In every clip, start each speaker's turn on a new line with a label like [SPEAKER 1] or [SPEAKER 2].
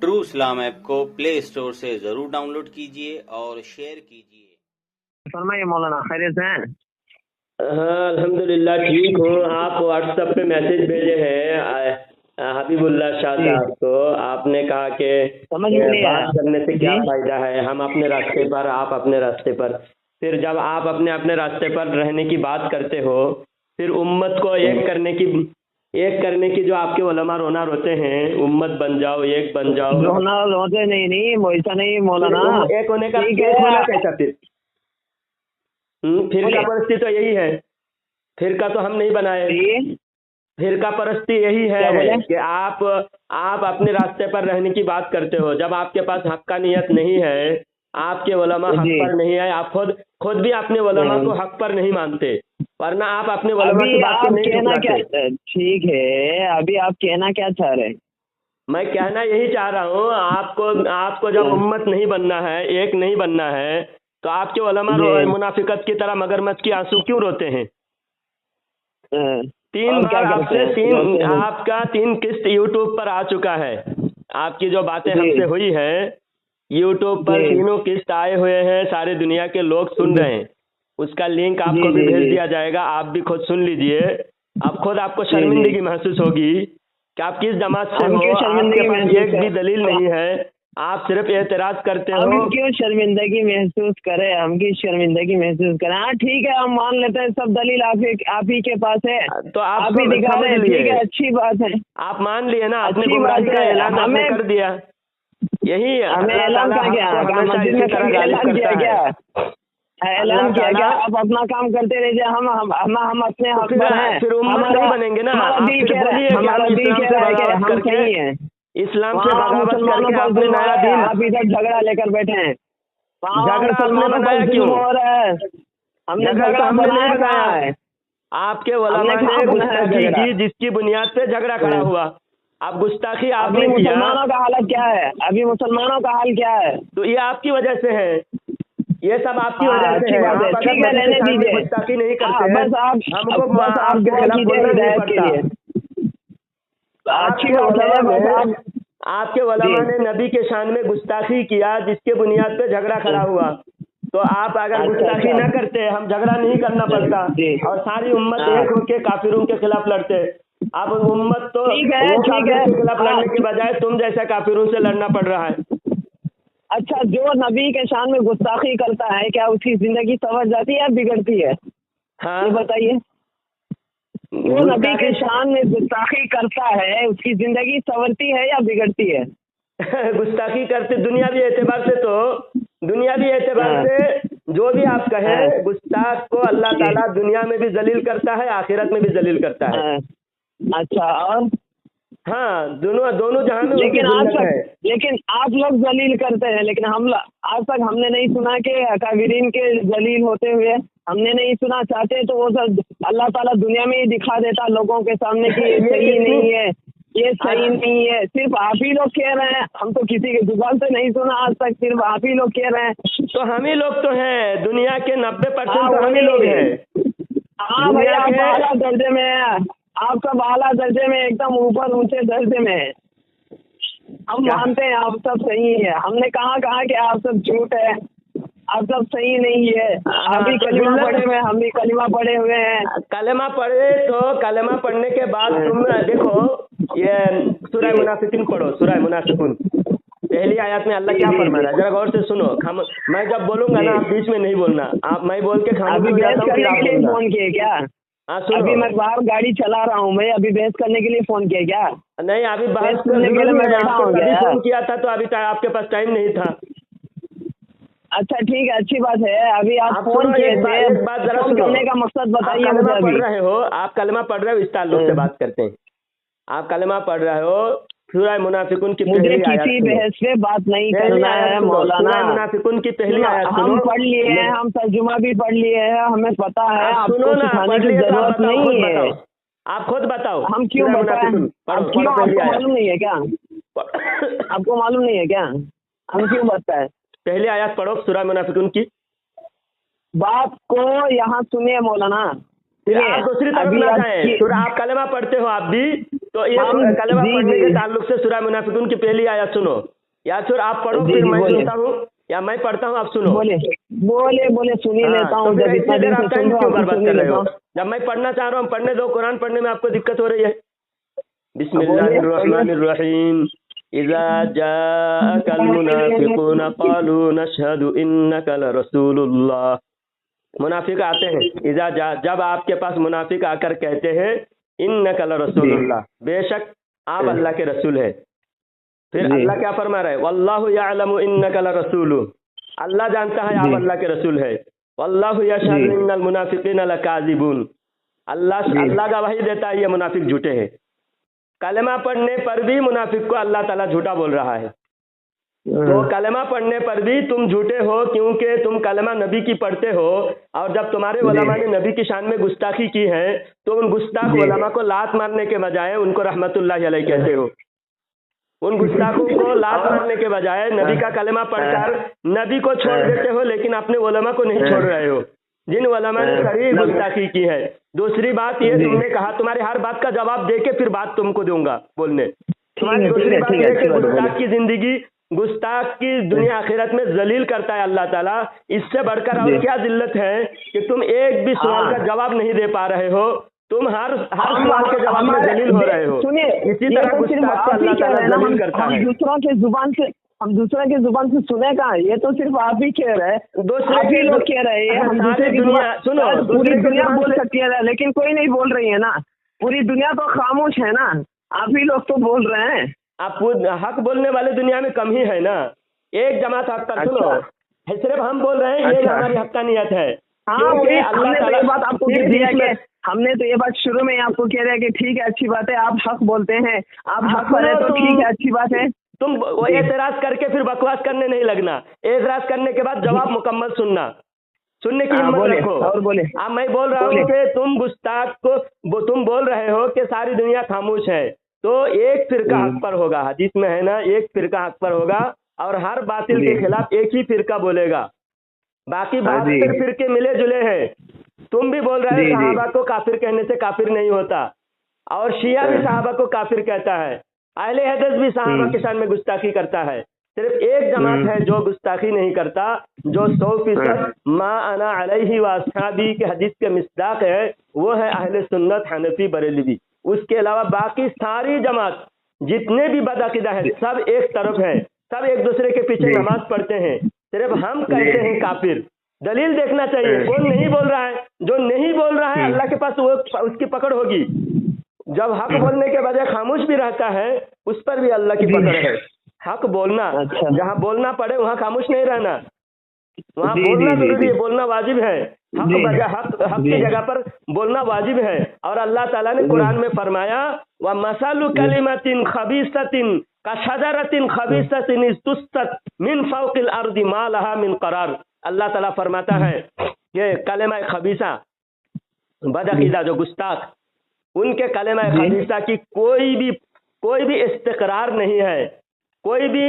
[SPEAKER 1] True इस्लाम app को play store से जरूर डाउनलोड कीजिए और शेयर कीजिए।
[SPEAKER 2] फरमाइए मौलाना, खैरियत से हैं?
[SPEAKER 3] हाँ अल्हम्दुलिल्लाह ठीक हूँ। आप व्हाट्सएप पे मैसेज भेजे हैं हबीबुल्लाह शाह साहब को, आपने कहा कि
[SPEAKER 2] समझ में नहीं आया
[SPEAKER 3] बात करने से क्या
[SPEAKER 2] जी।
[SPEAKER 3] फायदा है, हम अपने रास्ते पर आप अपने रास्ते पर। फिर जब आप अपने अपने रास्ते पर रहने की बात करते हो, फिर उम्मत को एक करने की जो आपके उलमा रोना रोते हैं, उम्मत बन जाओ, एक बन जाओ।
[SPEAKER 2] रोना रोते नहीं वैसा नहीं मौलाना,
[SPEAKER 3] एक होने का
[SPEAKER 2] ठीक
[SPEAKER 3] एक
[SPEAKER 2] है।
[SPEAKER 3] होना कैसा फिर का परस्ती तो यही है, फिर का तो हम नहीं बनाए।
[SPEAKER 2] जी,
[SPEAKER 3] फिरका परस्ती यही
[SPEAKER 2] क्या बोले?
[SPEAKER 3] है कि आप अपने रास्ते पर रहने की बात करते हो। जब आपके पास हक्कानियत नहीं है, आपके उलमा हक
[SPEAKER 2] जी।
[SPEAKER 3] पर नहीं है, आप खुद भी अपने उलमा को हक पर नहीं मानते, वरना आप अपने उलमा
[SPEAKER 2] अभी
[SPEAKER 3] की बात
[SPEAKER 2] आप
[SPEAKER 3] को नहीं
[SPEAKER 2] कहना क्या,
[SPEAKER 3] ठुकराते।
[SPEAKER 2] ठीक है, अभी आप कहना क्या चाह रहे हैं?
[SPEAKER 3] मैं कहना यही चाह रहा हूँ, आपको जब उम्मत नहीं बनना है, एक नहीं बनना है, तो आपके उलमा
[SPEAKER 2] जी।
[SPEAKER 3] मुनाफिकत की तरह मगरमच्छ की आंसू क्यों रोते हैं?
[SPEAKER 2] हाँ,
[SPEAKER 3] 3
[SPEAKER 2] और क्या
[SPEAKER 3] बार
[SPEAKER 2] करते हैं?
[SPEAKER 3] आपसे
[SPEAKER 2] रोते हैं।
[SPEAKER 3] आपका 3 किस्त यूट्यूब पर आ चुका है। आपकी जो बातें
[SPEAKER 2] जी।
[SPEAKER 3] हमसे हुई है यूट्यूब पर
[SPEAKER 2] जी।
[SPEAKER 3] 3 किस्त आए हुए हैं, सारे दुनिया के लोग सुन
[SPEAKER 2] जी।
[SPEAKER 3] रहे हैं। उसका लिंक आपको
[SPEAKER 2] जी,
[SPEAKER 3] भी
[SPEAKER 2] जी,
[SPEAKER 3] भेज
[SPEAKER 2] जी।
[SPEAKER 3] दिया जाएगा, आप भी खुद सुन लीजिए। अब खुद आपको
[SPEAKER 2] जी,
[SPEAKER 3] शर्मिंदगी महसूस होगी कि आप किस जमात से
[SPEAKER 2] हम
[SPEAKER 3] हो,
[SPEAKER 2] क्यों
[SPEAKER 3] आपके
[SPEAKER 2] शर्मिंदगी
[SPEAKER 3] पास
[SPEAKER 2] महसूस
[SPEAKER 3] एक भी
[SPEAKER 2] करें?
[SPEAKER 3] दलील नहीं है, आप सिर्फ एतराज करते
[SPEAKER 2] हम
[SPEAKER 3] हो।
[SPEAKER 2] क्यों शर्मिंदगी महसूस करें? हम की शर्मिंदगी महसूस करें? हाँ ठीक है, हम मान लेते हैं सब दलील आप ही के पास है,
[SPEAKER 3] तो
[SPEAKER 2] आप ही दिखा रहे हैं, ठीक है, अच्छी बात है।
[SPEAKER 3] आप मान लिए ना, आपने
[SPEAKER 2] अच्छी
[SPEAKER 3] गुमराही
[SPEAKER 2] बात
[SPEAKER 3] का
[SPEAKER 2] है।
[SPEAKER 3] ऐलान आपने
[SPEAKER 2] हमें
[SPEAKER 3] कर दिया। यही
[SPEAKER 2] हमें
[SPEAKER 3] अल्लाह
[SPEAKER 2] ऐलान
[SPEAKER 3] ताला
[SPEAKER 2] क्या किया?
[SPEAKER 3] आपको
[SPEAKER 2] क्या
[SPEAKER 3] हमेशा
[SPEAKER 2] मस्जिद
[SPEAKER 3] इसी
[SPEAKER 2] में
[SPEAKER 3] तरह
[SPEAKER 2] कभी
[SPEAKER 3] गालिब
[SPEAKER 2] ऐलान किया
[SPEAKER 3] करता
[SPEAKER 2] क्या?
[SPEAKER 3] है।
[SPEAKER 2] ऐलान
[SPEAKER 3] अल्लाह
[SPEAKER 2] किया क्या?
[SPEAKER 3] ताला
[SPEAKER 2] आप अपना काम करते रहिए, हम अपने हक पर हैं।
[SPEAKER 3] फिर उम्मत नहीं बनेंगे ना।
[SPEAKER 2] हमारा
[SPEAKER 3] आप
[SPEAKER 2] दिल
[SPEAKER 3] फिर
[SPEAKER 2] कह रहा है,
[SPEAKER 3] बोलिए कि
[SPEAKER 2] हमारा
[SPEAKER 3] हम
[SPEAKER 2] दिल
[SPEAKER 3] इस्लाम
[SPEAKER 2] कह
[SPEAKER 3] से
[SPEAKER 2] रहा है कि
[SPEAKER 3] बगावत
[SPEAKER 2] हम
[SPEAKER 3] करके
[SPEAKER 2] सही हैं।
[SPEAKER 3] इस्लाम से
[SPEAKER 2] वहाँ
[SPEAKER 3] बगावत
[SPEAKER 2] मुसलमानों
[SPEAKER 3] करके
[SPEAKER 2] पर
[SPEAKER 3] अपने
[SPEAKER 2] जुल्म हो
[SPEAKER 3] नया
[SPEAKER 2] रहा है,
[SPEAKER 3] दिन
[SPEAKER 2] आप इधर झगड़ा लेकर बैठे हैं। वहाँ
[SPEAKER 3] झगड़ा आपने
[SPEAKER 2] मुसलमानों
[SPEAKER 3] बनाया
[SPEAKER 2] पर
[SPEAKER 3] क्यों?
[SPEAKER 2] जुल्म हो रहा है, हमने
[SPEAKER 3] झगड़ा तो
[SPEAKER 2] झगड़ा
[SPEAKER 3] हमने नहीं
[SPEAKER 2] बनाया कहाँ
[SPEAKER 3] बनाया,
[SPEAKER 2] है?
[SPEAKER 3] आपके
[SPEAKER 2] हमने
[SPEAKER 3] उलमा
[SPEAKER 2] कहाँ
[SPEAKER 3] ने
[SPEAKER 2] बनाया
[SPEAKER 3] गुस्ताखी
[SPEAKER 2] झगड़ा?
[SPEAKER 3] की, जिसकी बुनियाद पे झगड़ा खड़ा हुआ। अब गुस्ताखी
[SPEAKER 2] अभी
[SPEAKER 3] आपने किया
[SPEAKER 2] मुसलमानों का हालत क्या है? अभी मुसलमानों का हाल क्या है?
[SPEAKER 3] तो ये आपकी वजह से है, ये सब आपकी
[SPEAKER 2] हाँ,
[SPEAKER 3] वजह से
[SPEAKER 2] अच्छी
[SPEAKER 3] है।
[SPEAKER 2] बात है,
[SPEAKER 3] आप अगर
[SPEAKER 2] ठीक है,
[SPEAKER 3] नबी के
[SPEAKER 2] रहने
[SPEAKER 3] सामने
[SPEAKER 2] दीजिए।
[SPEAKER 3] गुस्ताखी नहीं
[SPEAKER 2] हाँ,
[SPEAKER 3] करते
[SPEAKER 2] बस आप
[SPEAKER 3] आपके
[SPEAKER 2] दुआ
[SPEAKER 3] खिलाफ
[SPEAKER 2] कीजिए
[SPEAKER 3] बोलना नहीं
[SPEAKER 2] हिदायत के
[SPEAKER 3] पड़ता।
[SPEAKER 2] लिए। अच्छी
[SPEAKER 3] आपके
[SPEAKER 2] बात है,
[SPEAKER 3] उलमा
[SPEAKER 2] बस
[SPEAKER 3] ने
[SPEAKER 2] आप
[SPEAKER 3] आपके उलमा ने नबी के शान में गुस्ताखी किया, जिसके बुनियाद पे झगड़ा खड़ा हुआ। तो आप अगर
[SPEAKER 2] अच्छा
[SPEAKER 3] गुस्ताखी
[SPEAKER 2] अच्छा
[SPEAKER 3] न करते, हम झगड़ा नहीं करना पड़ता
[SPEAKER 2] जी।
[SPEAKER 3] और सारी उम्मत
[SPEAKER 2] हाँ,
[SPEAKER 3] एक होके काफिरों के खिलाफ लड़ते। अब उम्मत तो
[SPEAKER 2] ठीक है,
[SPEAKER 3] वो
[SPEAKER 2] ठीक
[SPEAKER 3] काफिर
[SPEAKER 2] है।
[SPEAKER 3] के खिलाफ
[SPEAKER 2] हाँ,
[SPEAKER 3] लड़ने के बजाय तुम जैसा काफिरों से लड़ना पड़ रहा है।
[SPEAKER 2] अच्छा, जो नबी के शान में गुस्ताखी करता है, क्या उसकी जिंदगी संवर जाती है या बिगड़ती है?
[SPEAKER 3] हाँ
[SPEAKER 2] ये बताइए। जो नबी के शान में गुस्ताखी करता है, उसकी जिंदगी संवरती है या बिगड़ती है?
[SPEAKER 3] गुस्ताखी करते दुनियावी एतबार
[SPEAKER 2] हाँ,
[SPEAKER 3] से जो भी आप
[SPEAKER 2] हाँ,
[SPEAKER 3] कहें, गुस्ताख को अल्लाह
[SPEAKER 2] जी,
[SPEAKER 3] ताला दुनिया में भी जलील करता है, आखिरत में भी जलील करता है।
[SPEAKER 2] हाँ, अच्छा, और
[SPEAKER 3] हाँ, दोनों जहां में उनकी जिल्लत है।
[SPEAKER 2] लेकिन आप लोग जलील करते हैं, लेकिन हम आज तक हमने नहीं सुना कि अकाबिरीन के जलील होते हुए, हमने नहीं सुना। चाहते तो वो सब अल्लाह ताला दुनिया में ही दिखा देता लोगों के सामने कि ये सही नहीं है, ये सही नहीं है। सिर्फ आप ही लोग कह रहे हैं, हम तो किसी के जुबान से नहीं सुना आज तक, सिर्फ आप ही लोग कह रहे हैं।
[SPEAKER 3] तो हम ही लोग तो हैं, दुनिया के 90%
[SPEAKER 2] हाँ,
[SPEAKER 3] तो हम ही लोग हैं।
[SPEAKER 2] हाँ भैया, आप आला दर्जे में हैं, आप सब आला दर्जे में, एकदम ऊपर ऊंचे दर्जे में हैं। हम मानते हैं आप सब सही है, हमने कहा कि आप सब झूठ है, आप सब सही नहीं है। आप भी कलिमा पढ़े हुए, हम भी कलिमा पढ़े हुए हैं।
[SPEAKER 3] कलेमा पढ़े तो कलेमा पढ़ने के बाद तुम देखो, ये सूरह मुनाफिकीन पढ़ो, सूरह मुनाफिकून पहली आयत में अल्लाह क्या फरमा रहा है, जरा गौर से सुनो। मैं जब बोलूंगा ना, आप बीच में नहीं बोलना, मैं बोल के खामोश
[SPEAKER 2] अभी
[SPEAKER 3] हो
[SPEAKER 2] बहस
[SPEAKER 3] जाता हूँ, फिर
[SPEAKER 2] करने
[SPEAKER 3] आप
[SPEAKER 2] के लिए
[SPEAKER 3] बोलना।
[SPEAKER 2] फोन किए क्या?
[SPEAKER 3] हाँ सुनो,
[SPEAKER 2] अभी मैं बाहर गाड़ी चला रहा हूँ, मैं अभी बहस करने के लिए फोन किया क्या?
[SPEAKER 3] नहीं अभी
[SPEAKER 2] बहस
[SPEAKER 3] बहस
[SPEAKER 2] करने के लिए मैं बैठा
[SPEAKER 3] आपको
[SPEAKER 2] हूँ
[SPEAKER 3] तभी
[SPEAKER 2] क्या?
[SPEAKER 3] फोन किया था, तो अभी आपके पास टाइम नहीं था।
[SPEAKER 2] अच्छा ठीक है, अच्छी बात है। अभी आप फोन
[SPEAKER 3] सुनो,
[SPEAKER 2] किए
[SPEAKER 3] एक
[SPEAKER 2] थे,
[SPEAKER 3] बात जरा
[SPEAKER 2] फोन
[SPEAKER 3] सुनो।
[SPEAKER 2] करने का मकसद बताइए
[SPEAKER 3] आप
[SPEAKER 2] मुझे।
[SPEAKER 3] कलमा पढ़
[SPEAKER 2] अभी
[SPEAKER 3] रहे हो, आप कलमा पढ़ रहे हो, इस ताल्लुक से बात करते हैं। आप कलमा पढ़ रहे हो, सूरह मुनाफिकून की
[SPEAKER 2] मुझे
[SPEAKER 3] पहली आयत
[SPEAKER 2] किसी
[SPEAKER 3] सुनो।
[SPEAKER 2] बहस पे बात नहीं
[SPEAKER 3] पहली
[SPEAKER 2] करना
[SPEAKER 3] आयत
[SPEAKER 2] है
[SPEAKER 3] सुनो,
[SPEAKER 2] मौलाना।
[SPEAKER 3] सूरह मुनाफिकून की पहली आयत सुनो।
[SPEAKER 2] हम पढ़ लिए हैं, हम तर्जुमा भी पढ़ लिए हैं, हमें पता है,
[SPEAKER 3] आप सुनो
[SPEAKER 2] आपको
[SPEAKER 3] ना,
[SPEAKER 2] सिखाने
[SPEAKER 3] पढ़
[SPEAKER 2] की
[SPEAKER 3] लिए तो आप
[SPEAKER 2] जरूरत
[SPEAKER 3] बताओ, खुद
[SPEAKER 2] नहीं है।
[SPEAKER 3] बताओ, आप खुद बताओ।
[SPEAKER 2] हम क्यों
[SPEAKER 3] सूरह
[SPEAKER 2] बताएं?
[SPEAKER 3] मुनाफिकून पढ़ो,
[SPEAKER 2] आप क्यों,
[SPEAKER 3] पहली
[SPEAKER 2] आपको
[SPEAKER 3] आयत।
[SPEAKER 2] मालूम नहीं है क्या? आपको मालूम नहीं है क्या हम क्यों बताएं?
[SPEAKER 3] पहली आयत पढ़ो सूरह मुनाफिकून की।
[SPEAKER 2] बात को यहाँ सुनिए मौलाना,
[SPEAKER 3] फिर आप दूसरी तरफ
[SPEAKER 2] अभी
[SPEAKER 3] ना
[SPEAKER 2] आप
[SPEAKER 3] जाएं। सूरह आप कलमा पढ़ते हो, आप भी तो ये कलमा पढ़ने के ताल्लुक से सूरह मुनाफिकून की पहली आयत सुनो, या फिर आप पढ़ो फिर मैं सुनता हूँ, या मैं पढ़ता हूँ आप सुनो।
[SPEAKER 2] बोले सुन ही लेता हूँ।
[SPEAKER 3] तो
[SPEAKER 2] जब इतना दिन से सुन रहा हूँ
[SPEAKER 3] बर्बाद कर रहे हो? जब मैं पढ़ना चाह रहा हूँ पढ़ने दो, कुरान पढ़ने में आपको दिक्कत हो रही है। बिस्मिल्लाहिर्रहमानिर्रहीम। इज़ा जाअकल मुनाफिकून क़ालू नशहदु इन्नका लरसूलुल्लाह। मुनाफिक आते हैं, इज़ा जा, जब आपके पास मुनाफिक आकर कहते हैं इन्नका लरसूलुल्लाह, बेशक आप अल्लाह के रसूल है। फिर अल्लाह क्या फरमा रहा है? वल्लाहु यअलमु इन्नका लरसूलु, अल्लाह जानता है आप अल्लाह के रसूल है। वल्लाहु यशहदु इन्नल मुनाफिकीन लकाज़िबून, अल्लाह गवाही देता है ये मुनाफिक झूठे हैं। कलमा पढ़ने पर भी मुनाफिक को अल्लाह ताला झूठा बोल रहा है। तो कलमा पढ़ने पर भी तुम झूठे हो, क्योंकि तुम कलमा नबी की पढ़ते हो, और जब तुम्हारे उलमा ने नबी की शान में गुस्ताखी की है तो उन गुस्ताख उलमा को लात मारने के बजाय उनको रहमतुल्लाह अलैह कहते हो। उन गुस्ताखों को लात मारने के बजाय नबी का कलमा पढ़कर नबी को छोड़ देते हो, लेकिन अपने उलमा को नहीं छोड़ रहे हो, जिन उलमा ने सही गुस्ताखी की है। दूसरी बात ये तुमने कहा तुम्हारी हर बात का जवाब देके फिर बात तुमको दूंगा बोलने। तुम्हारी दूसरी बात ये कि गुस्ताख की जिंदगी, गुस्ताख की दुनिया आखिरत में जलील करता है अल्लाह ताला। इससे बढ़कर और क्या जिल्लत है कि तुम एक भी सवाल का जवाब नहीं दे पा रहे हो, तुम हर सवाल के जवाब में जलील हो रहे हो। इसी तरह गुस्ताख को अल्लाह ताला जलील करता है।
[SPEAKER 2] हम दूसरे के जुबान से सुने कहा, ये तो सिर्फ आप ही कह रहे हैं, दूसरे भी लोग कह रहे हैं। हम दूसरे की दुनिया सुनो, पूरी दुनिया बोल सकती है लेकिन कोई नहीं बोल रही है ना, पूरी दुनिया तो खामोश है ना, आप ही लोग तो बोल रहे हैं।
[SPEAKER 3] आप हक बोलने वाले दुनिया में कम ही है ना, एक जमात हक पर सुनो, सिर्फ हम बोल रहे हैं, ये हमारी हक्कानियत है।
[SPEAKER 2] हाँ, हमने तो ये बात आपको कह दिया कि हमने तो ये बात शुरू में आपको कह रहे हैं कि ठीक है अच्छी बात है, आप हक बोलते हैं, आप हक पर है तो ठीक है अच्छी बात है।
[SPEAKER 3] तुम एतराज करके फिर बकवास करने नहीं लगना, एतराज करने के बाद जवाब मुकम्मल सुनने की हिम्मत रखो।
[SPEAKER 2] और बोले
[SPEAKER 3] अब मैं बोल रहा हूँ कि तुम गुस्ताख को तुम बोल रहे हो कि सारी दुनिया खामोश है, तो एक फिरका हक पर होगा, हदीस में है ना, एक फिरका हक पर होगा और हर बातिल के खिलाफ एक ही फिरका बोलेगा, बाकी 72 फिरके मिले जुले हैं। तुम भी बोल रहे हो सहाबा को काफिर कहने से काफिर नहीं होता, और शिया भी सहाबा को काफिर कहता है, अहले हदीस भी सहाबा के शान में गुस्ताखी करता है। सिर्फ एक जमात है जो गुस्ताखी नहीं करता, जो 100% मा अना अलैहि व अस्हाबी के हदीस के मिस्दाक है, वो है अहले सुन्नत हनफी बरेलवी। उसके अलावा बाकी सारी जमात जितने भी बदअकीदा है सब एक तरफ है, सब एक दूसरे के पीछे नमाज पढ़ते हैं। सिर्फ हम कहते हैं काफिर। दलील देखना चाहिए, कौन नहीं बोल रहा है, जो नहीं बोल रहा है अल्लाह के पास वो उसकी पकड़ होगी। जब हक बोलने के बजाय खामोश भी रहता है उस पर भी अल्लाह की पकड़ है। हक बोलना, जहाँ बोलना पड़े वहाँ खामोश नहीं रहना, वहाँ बोलना जरूरी है, बोलना वाजिब है। हक की जगह पर बोलना वाजिब है। और अल्लाह ताला ने कुरान में फरमाया व मसालु कलिमतिन खबीसतिन कशजरतिन खबीसतिन इस्तुसत मिन फौकिल अर्दि मा लहा मिन करार। अल्लाह ताला फरमाता है ये कलिमा खबीसा बदअकीदा जो गुस्ताख, उनके कलिमा खबीसा की कोई भी इस्तिकरार नहीं है, कोई भी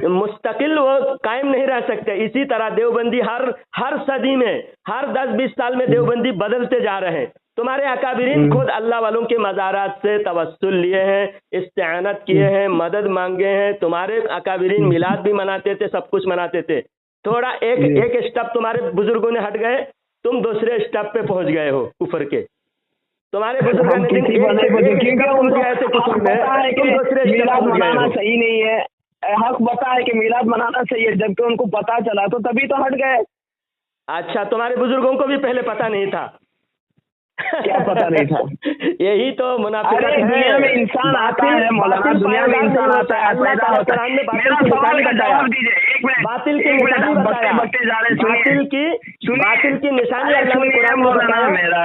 [SPEAKER 3] मुस्तकिल वो कायम नहीं रह सकते। इसी तरह देवबंदी हर सदी में, हर 10-20 साल में देवबंदी बदलते जा रहे हैं। तुम्हारे अकाबिरीन खुद अल्लाह वालों के मज़ारात से तवस्सुल लिए हैं, इस्तिआनत किए हैं, मदद मांगे हैं। तुम्हारे अकाबिरीन मिलाद भी मनाते थे, सब कुछ मनाते थे। थोड़ा एक स्टेप तुम्हारे बुजुर्गों ने हट गए, तुम दूसरे स्टेप पे पहुंच गए हो कुफर के। तुम्हारे बुजुर्गों ने सही
[SPEAKER 2] नहीं है, हक बता है कि मिलाद मनाना चाहिए, जबकि उनको पता चला तो तभी तो हट गए।
[SPEAKER 3] अच्छा, तुम्हारे बुजुर्गों को भी पहले पता नहीं था?
[SPEAKER 2] क्या पता नहीं था?
[SPEAKER 3] यही तो मुनाफिकत है।
[SPEAKER 2] दुनिया में इंसान आता है मौलाना, दुनिया में इंसान आता है, पैदा होता है। मेरा सवाल का जवाब दीजिए, एक मिनट।
[SPEAKER 3] बातिल की निशानी बताया, बातिल की निशानी अल्लाह ने कुरान में बताया।
[SPEAKER 2] मेरा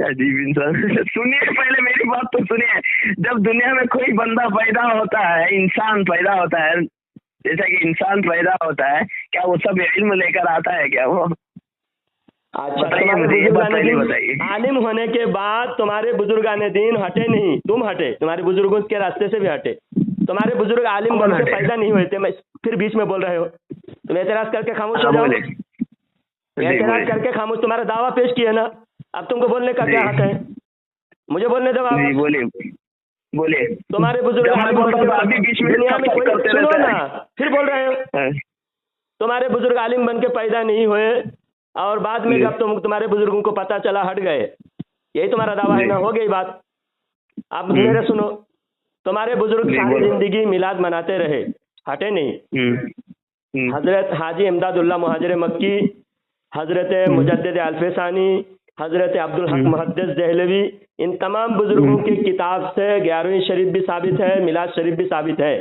[SPEAKER 2] अजीब इंसान, सुनिए पहले मेरी बात तो सुनिए। जब दुनिया में कोई बंदा पैदा होता है, इंसान पैदा होता है, जैसा कि इंसान पैदा होता है, क्या वो सब इल्म लेकर आता है क्या वो?
[SPEAKER 3] अच्छा, बताइए। आलिम होने के बाद तुम्हारे बुजुर्गाने दीन हटे नहीं, तुम हटे, तुम्हारे बुजुर्गों के रास्ते से भी हटे। तुम्हारे बुजुर्ग आलिम बन के पैदा नहीं हुए थे, मैं फिर बीच में बोल रहे हो। तुम एतराज करके खामोश हो जाओ, एतराज करके खामोश। तुम्हारा दावा पेश किया ना, अब तुमको बोलने का क्या हक है? मुझे बोलने दो आप।
[SPEAKER 2] बोलिए बोलिए।
[SPEAKER 3] तुम्हारे बुजुर्ग
[SPEAKER 2] जब मैं बोलता हूँ तो आप भी बीच में
[SPEAKER 3] दुनिया में
[SPEAKER 2] सब
[SPEAKER 3] कोई,
[SPEAKER 2] करते
[SPEAKER 3] सुनो
[SPEAKER 2] रहते
[SPEAKER 3] ना,
[SPEAKER 2] हैं।
[SPEAKER 3] फिर बोल रहे हो
[SPEAKER 2] हाँ,
[SPEAKER 3] तुम्हारे बुजुर्ग आलिम बन के पैदा नहीं हुए और बाद में
[SPEAKER 2] जी।
[SPEAKER 3] जब तुम्हारे बुजुर्गों को पता चला हट गए, यही तुम्हारा दावा है
[SPEAKER 2] जी।
[SPEAKER 3] ना? हो गई बात। अब
[SPEAKER 2] हम्म।
[SPEAKER 3] मेरे सुनो, तुम्हारे बुजुर्ग
[SPEAKER 2] जी,
[SPEAKER 3] सारी
[SPEAKER 2] बोलो।
[SPEAKER 3] जिंदगी मिलाद मनाते रहे, हटे नहीं।
[SPEAKER 2] हम्म।
[SPEAKER 3] हजरत हाजी इमदादुल्लाह मुहाजिर मक्की, हजरत मुजद्दिद अल्फसानी, हजरत अब्दुल हक मुहद्दिस देहलवी, इन तमाम बुजुर्गों की किताब से 11वीं शरीफ भी साबित है, मिलाद शरीफ भी साबित है।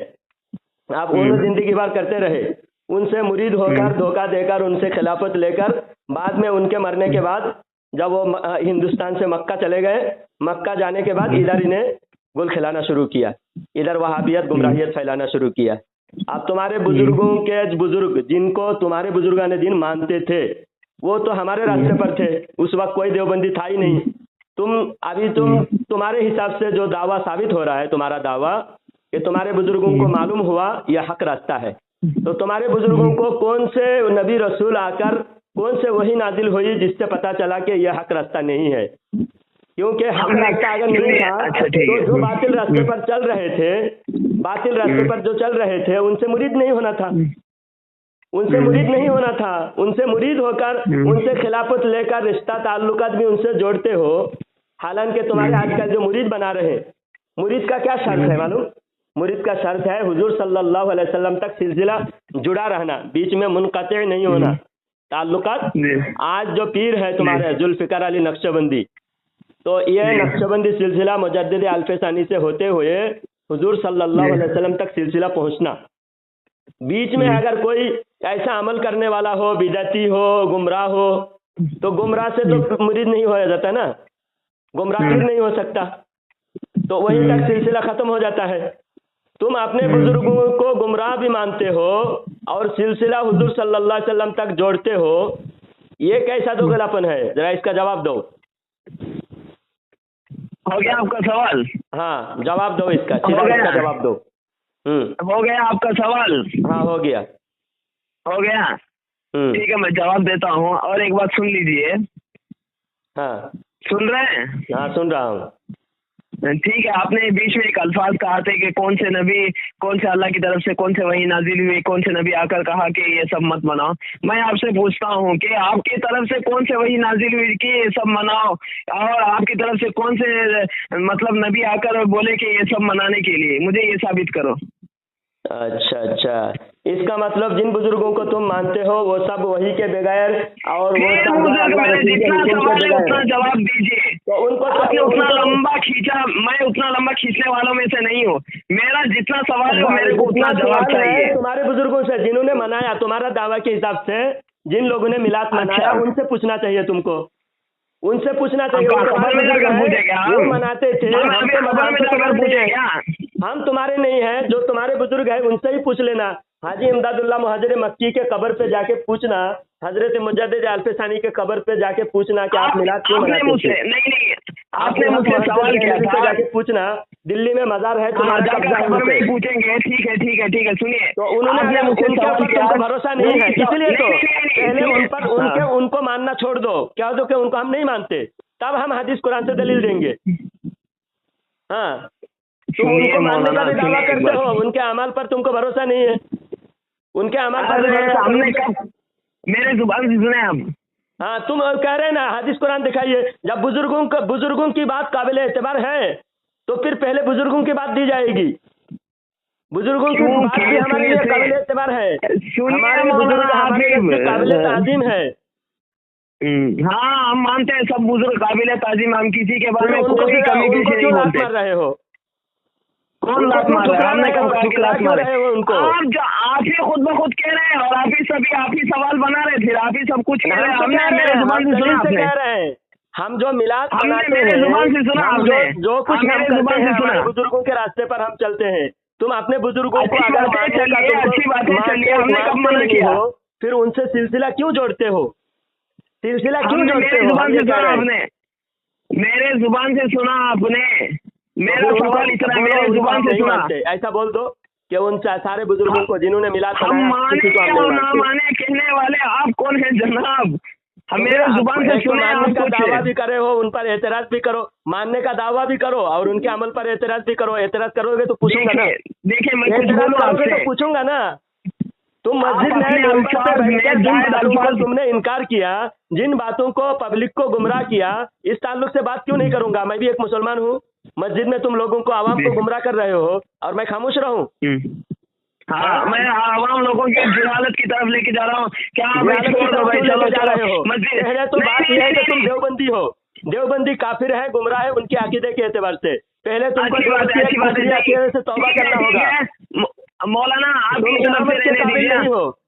[SPEAKER 3] आप उन्होंने जिंदगी भर करते रहे, उनसे मुरीद होकर धोखा देकर उनसे खिलाफत लेकर बाद में उनके मरने के बाद जब वो हिंदुस्तान से मक्का चले गए, मक्का जाने के बाद इधर इन्हें गुल खिलाना शुरू किया, इधर वहाबियत गुमराहियत फैलाना शुरू किया। अब तुम्हारे बुजुर्गों के बुजुर्ग जिनको तुम्हारे बुजुर्गान दीन मानते थे वो तो हमारे रास्ते पर थे, उस वक्त कोई देवबंदी था ही नहीं। तुम्हारे हिसाब से जो दावा साबित हो रहा है, तुम्हारा दावा कि तुम्हारे बुजुर्गों को मालूम हुआ यह हक रास्ता है, तो तुम्हारे बुजुर्गों को कौन से नबी रसूल आकर कौन से वही नाजिल हुई जिससे पता चला कि यह हक रास्ता नहीं है? क्योंकि हक रास्ता अगर नहीं था तो जो बातिल रास्ते पर चल रहे थे, बातिल रास्ते पर जो चल रहे थे उनसे मुरीद नहीं होना था, उनसे मुरीद नहीं होना था। उनसे मुरीद होकर उनसे खिलाफत लेकर रिश्ता ताल्लुकात भी उनसे जोड़ते हो। हालांकि तुम्हारे आजकल जो मुरीद बना रहे हैं, मुरीद का क्या शर्त है मालूम? मुरीद का शर्त है हुजूर सल्लल्लाहु अलैहि वसल्लम तक सिलसिला जुड़ा रहना, बीच में मुनक़ते नहीं होना ताल्लुकात। आज जो पीर है तुम्हारे जुल्फ़िकार अली नक्शबंदी, तो ये नक्शबंदी सिलसिला मुजद्दिद अल्फसानी से होते हुए हुजूर सल्लल्लाहु अलैहि वसल्लम तक सिलसिला पहुंचना, बीच में अगर कोई ऐसा अमल करने वाला हो, बिदती हो, गुमराह हो, तो गुमराह से तो मुरीद नहीं हो जाता ना, गुमराह पीर नहीं हो सकता, तो वहीं तक सिलसिला खत्म हो जाता है। तुम अपने बुजुर्गों को गुमराह भी मानते हो और सिलसिला हुजूर सल्लल्लाहु अलैहि वसल्लम तक जोड़ते हो, ये कैसा दोगलापन है? जरा इसका जवाब दो।
[SPEAKER 2] हो गया आपका सवाल?
[SPEAKER 3] हाँ, जवाब दो इसका, सीधा इसका जवाब दो।
[SPEAKER 2] हो गया आपका सवाल?
[SPEAKER 3] हाँ, हो गया।
[SPEAKER 2] हो गया, ठीक है, मैं जवाब देता हूँ। और एक बात सुन लीजिए।
[SPEAKER 3] हाँ,
[SPEAKER 2] सुन रहे हैं?
[SPEAKER 3] हाँ, सुन रहा हूँ।
[SPEAKER 2] ठीक है, आपने बीच में एक अल्फाज कहा थे कि कौन से नबी, कौन से अल्लाह की तरफ से कौन से वही नाजिल हुई, कौन से नबी आकर कहा कि ये सब मत मनाओ। मैं आपसे पूछता हूँ कि आपकी तरफ से कौन से वही नाजिल हुई कि ये सब मनाओ, और आपकी तरफ से कौन से मतलब नबी आकर बोले कि ये सब मनाने के लिए? मुझे ये साबित करो।
[SPEAKER 3] अच्छा, इसका मतलब जिन बुजुर्गों को तुम मानते हो वो सब वही के बगैर और वो सब
[SPEAKER 2] जितना सवाल है उतना जवाब दीजिए।
[SPEAKER 3] तो उनको
[SPEAKER 2] आपने उतना लंबा खींचा, मैं उतना लंबा खींचने वालों में से नहीं हूँ। मेरा जितना सवाल है मेरे को उतना जवाब चाहिए।
[SPEAKER 3] तुम्हारे बुजुर्गों से जिन्होंने मनाया, तुम्हारा दावा के हिसाब से जिन लोगों ने मिलाद मनाया उनसे पूछना चाहिए, तुमको उनसे पूछना चाहिए। वो मनाते थे, हम तुम्हारे नहीं है, जो तुम्हारे बुजुर्ग है उनसे ही पूछ लेना। हाजी इमदादुल्लाह मुहाजिर मक्की के कब्र पे जाके पूछना, हजरत मुजद्दिद अल्फसानी के कब्र पे जाके पूछना कि आप मिलाद क्यों मनाते थे।
[SPEAKER 2] नहीं, आपने मुझसे सवाल किया था,
[SPEAKER 3] जाके पूछना, दिल्ली में मजार है तुम्हारा कब्जा है,
[SPEAKER 2] पूछेंगे। ठीक है, सुनिए।
[SPEAKER 3] तो उन्होंने तुमको भरोसा नहीं है, इसलिए तो पहले उन पर उनको मानना छोड़ दो, क्या दो कि उनको हम नहीं मानते, तब हम हदीस कुरान से दलील देंगे। हाँ, तुम उनको मानने का भी दावा करते हो, उनके अमल पर तुमको भरोसा नहीं है, उनके अमल पर
[SPEAKER 2] हमने कब मेरे जुबान से सुने हम।
[SPEAKER 3] हाँ, तुम कह रहे ना हदीस कुरान दिखाइए। जब बुजुर्गों की बात काबिल एतबार है तो फिर पहले बुजुर्गों की बात दी जाएगी। बुजुर्गों की बात भी हमारे लिए काबिल एतबार है, हमारे बुजुर्ग हमारे लिए काबिल ताज़ीम है।
[SPEAKER 2] हाँ, हम मानते हैं सब बुजुर्ग काबिल ताज़ीम, हम किसी के बारे में कोई कमी नहीं बोलते।
[SPEAKER 3] मार रहे हो?
[SPEAKER 2] कौन लात मार रहा है? हमने कब कहा कि लात मारे? आप ही खुद ब खुद कह रहे हैं, और आप ही सवाल बना रहे थे, आप ही सब कुछ कह रहे हैं। हमने मेरे जुबान से सुना आपने।
[SPEAKER 3] हम जो मिलाद मनाते
[SPEAKER 2] मेरे जुबान से सुना आपने,
[SPEAKER 3] जो कुछ मेरे जुबान से सुना, बुजुर्गों के रास्ते पर हम चलते हैं। तुम अपने बुजुर्गों को
[SPEAKER 2] अच्छी बातें चलिए, हमने कब मना किया?
[SPEAKER 3] फिर उनसे सिलसिला क्यों जोड़ते हो? सिलसिला क्यों जोड़ते हो?
[SPEAKER 2] जुबान से सुना आपने, मेरे जुबान से सुना आपने, मेरा सवाल इतना मेरे जुबान से सुना।
[SPEAKER 3] ऐसा बोल दो कि उन सारे बुजुर्गों को जिन्होंने मिलाद
[SPEAKER 2] हम माने और ना माने कहने वाले आप कौन है जनाब? मेरे जुबान से सुने
[SPEAKER 3] मानने का दावा
[SPEAKER 2] कुछ।
[SPEAKER 3] भी करे हो, उन पर एतराज भी करो, मानने का दावा भी करो और उनके अमल पर एतराज भी करो। एतराज करोगे तो पूछूंगा ना,
[SPEAKER 2] देखिए मैं कुछ
[SPEAKER 3] एतराज
[SPEAKER 2] बोलूं
[SPEAKER 3] करोगे
[SPEAKER 2] आपसे।
[SPEAKER 3] तो पूछूंगा ना। तुम मस्जिद
[SPEAKER 2] आप
[SPEAKER 3] में
[SPEAKER 2] अपने
[SPEAKER 3] मेंबर
[SPEAKER 2] अल्फाज
[SPEAKER 3] पे
[SPEAKER 2] में
[SPEAKER 3] बैठकर जिन
[SPEAKER 2] जायज
[SPEAKER 3] बातों को
[SPEAKER 2] अल्फाज-
[SPEAKER 3] तुमने इनकार किया, जिन बातों को पब्लिक को गुमराह किया, इस ताल्लुक से बात क्यों नहीं करूंगा? मैं भी एक मुसलमान हूँ। मस्जिद में तुम लोगों को, आवाम को गुमराह कर रहे हो और मैं खामोश रहूं?
[SPEAKER 2] हाँ, मैं आवाम लोगों की जिहालत की तरफ लेके जा रहा हूँ। क्या भाई
[SPEAKER 3] जिहालत की
[SPEAKER 2] छोड़ दो
[SPEAKER 3] तरफ
[SPEAKER 2] भाई,
[SPEAKER 3] क्यों
[SPEAKER 2] चलो
[SPEAKER 3] लेके जा रहे हो?
[SPEAKER 2] मस्जिद।
[SPEAKER 3] पहले तो
[SPEAKER 2] नहीं,
[SPEAKER 3] बात
[SPEAKER 2] नहीं,
[SPEAKER 3] यह है कि
[SPEAKER 2] नहीं,
[SPEAKER 3] तुम
[SPEAKER 2] नहीं।
[SPEAKER 3] देवबंदी हो। देवबंदी काफिर है, गुमराह है उनके अकीदे के एतबार से। पहले तुमको
[SPEAKER 2] अच्छी बात है, अच्छी बात है।
[SPEAKER 3] कुफरी अकीदे से तौबा
[SPEAKER 2] ठीक है,
[SPEAKER 3] करना
[SPEAKER 2] ठीक
[SPEAKER 3] होगा।
[SPEAKER 2] है। मौलाना
[SPEAKER 3] तुम
[SPEAKER 2] आपकी तरफ
[SPEAKER 3] इमामत
[SPEAKER 2] से
[SPEAKER 3] के
[SPEAKER 2] रहने
[SPEAKER 3] काबिल
[SPEAKER 2] दीजिए।
[SPEAKER 3] नहीं हो।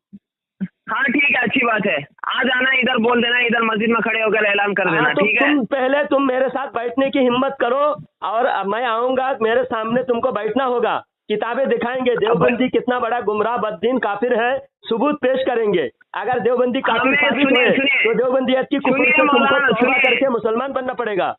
[SPEAKER 2] हाँ ठीक है, अच्छी बात है। आ जाना, इधर बोल देना, इधर मस्जिद में खड़े होकर ऐलान कर देना,
[SPEAKER 3] हाँ, तो
[SPEAKER 2] ठीक है।
[SPEAKER 3] तुम पहले तुम मेरे साथ बैठने की हिम्मत करो और मैं आऊंगा, मेरे सामने तुमको बैठना होगा। किताबें दिखाएंगे देवबंदी कितना बड़ा गुमराह बददीन काफिर है, सबूत पेश करेंगे। अगर देवबंदी काफिर
[SPEAKER 2] हमें
[SPEAKER 3] साबित
[SPEAKER 2] सुनिए,
[SPEAKER 3] हुए
[SPEAKER 2] सुनिए।
[SPEAKER 3] तो देवबंदियत की कुफर
[SPEAKER 2] सुनिए
[SPEAKER 3] से तुमको
[SPEAKER 2] मौलाना,
[SPEAKER 3] तौबा
[SPEAKER 2] सुनिए।
[SPEAKER 3] करके मुसलमान बनना पड़ेगा।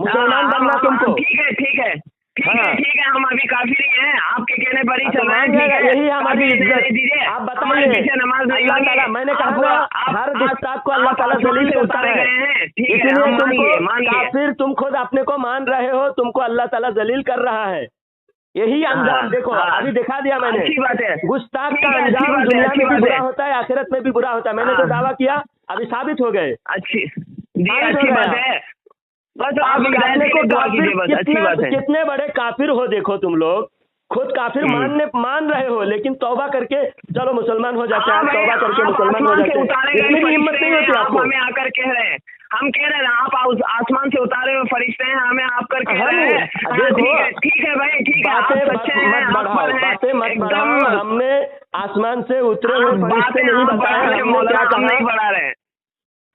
[SPEAKER 3] मुसलमान
[SPEAKER 2] हाँ,
[SPEAKER 3] बनना
[SPEAKER 2] हाँ,
[SPEAKER 3] तुमको।
[SPEAKER 2] ठीक है, ठीक है, ठीक है,
[SPEAKER 3] हाँ।
[SPEAKER 2] ठीक है। हम अभी काफिर ही हैं, आपके कहने पर ही
[SPEAKER 3] तो
[SPEAKER 2] चल रहे हैं,
[SPEAKER 3] मान
[SPEAKER 2] ठीक
[SPEAKER 3] जाएगा,
[SPEAKER 2] है।
[SPEAKER 3] यही हमारी
[SPEAKER 2] काफिर
[SPEAKER 3] इज्जत।
[SPEAKER 2] रहने दीजिए।
[SPEAKER 3] आप
[SPEAKER 2] हमारे
[SPEAKER 3] बताइए,
[SPEAKER 2] पीछे नमाज नहीं
[SPEAKER 3] अल्लाह
[SPEAKER 2] होगी।
[SPEAKER 3] ताला, मैंने कहा ना, हर गुस्ताख को अल्लाह ताला
[SPEAKER 2] आसमान
[SPEAKER 3] जलील
[SPEAKER 2] से
[SPEAKER 3] करता
[SPEAKER 2] उतारे
[SPEAKER 3] है।
[SPEAKER 2] गए हैं, ठीक है,
[SPEAKER 3] इसलिए
[SPEAKER 2] हम मान लिए,
[SPEAKER 3] तुमको
[SPEAKER 2] मान लिए।
[SPEAKER 3] काफिर, तुम खुद अपने को मान रहे हो, तुमको अल्लाह ताला जलील कर रहा है। यही अंजाम
[SPEAKER 2] हाँ,
[SPEAKER 3] देखो,
[SPEAKER 2] हाँ।
[SPEAKER 3] अभी दिखा दिया मैंने।
[SPEAKER 2] अच्छी बात है।
[SPEAKER 3] गुस्ताख
[SPEAKER 2] ठीक
[SPEAKER 3] का
[SPEAKER 2] है, अच्छी
[SPEAKER 3] अंजाम
[SPEAKER 2] बात है,
[SPEAKER 3] दुनिया
[SPEAKER 2] अच्छी
[SPEAKER 3] में भी
[SPEAKER 2] बात
[SPEAKER 3] बुरा
[SPEAKER 2] है।
[SPEAKER 3] होता है, आखिरत में भी बुरा होता है। मैंने तो
[SPEAKER 2] हाँ।
[SPEAKER 3] दावा किया, अभी साबित हो गए।
[SPEAKER 2] अच्छी जी,
[SPEAKER 3] साबित हो
[SPEAKER 2] अच्छी बात
[SPEAKER 3] गया।
[SPEAKER 2] है। बस आप
[SPEAKER 3] आप
[SPEAKER 2] हिदायत
[SPEAKER 3] अपने
[SPEAKER 2] के
[SPEAKER 3] को
[SPEAKER 2] लिए दुआ
[SPEAKER 3] काफिर,
[SPEAKER 2] कीजिए, बस अच्छी बात है।
[SPEAKER 3] कितने बड़े काफिर हो देखो तुम लोग। खुद काफिर मान रहे हो, लेकिन तौबा करके चलो मुसलमान हो जाते हैं।
[SPEAKER 2] हाँ
[SPEAKER 3] आप
[SPEAKER 2] भाई,
[SPEAKER 3] तौबा करके
[SPEAKER 2] आप
[SPEAKER 3] मुसलमान हो
[SPEAKER 2] आसमान से
[SPEAKER 3] जाते
[SPEAKER 2] उतारे
[SPEAKER 3] हैं।
[SPEAKER 2] गए
[SPEAKER 3] इतनी भी हिम्मत
[SPEAKER 2] फरिश्ते
[SPEAKER 3] नहीं होती
[SPEAKER 2] हैं, आप
[SPEAKER 3] आपको।
[SPEAKER 2] हमें आकर कह रहे हैं। हम कह रहे हैं ना, आप आसमान से उतारे हुए फरिश्ते हैं, हमें आपकर कह रहे हैं। हाँ,
[SPEAKER 3] देखो,
[SPEAKER 2] ठीक है भाई, ठीक है, आप
[SPEAKER 3] बातें
[SPEAKER 2] सच्चे हैं,
[SPEAKER 3] मत
[SPEAKER 2] आप
[SPEAKER 3] बढ़ाओ,
[SPEAKER 2] पर हैं,
[SPEAKER 3] बातें मत
[SPEAKER 2] एकदम।
[SPEAKER 3] बढ़ाओ। हमने आसमान से उतरे हुए
[SPEAKER 2] आप
[SPEAKER 3] फरिश्ते
[SPEAKER 2] बातें
[SPEAKER 3] नहीं
[SPEAKER 2] आप
[SPEAKER 3] बताए।
[SPEAKER 2] बढ़ा रहे हैं,
[SPEAKER 3] हमने
[SPEAKER 2] मौलाना,
[SPEAKER 3] क्या
[SPEAKER 2] हम नहीं
[SPEAKER 3] कहा?
[SPEAKER 2] बढ़ा रहे हैं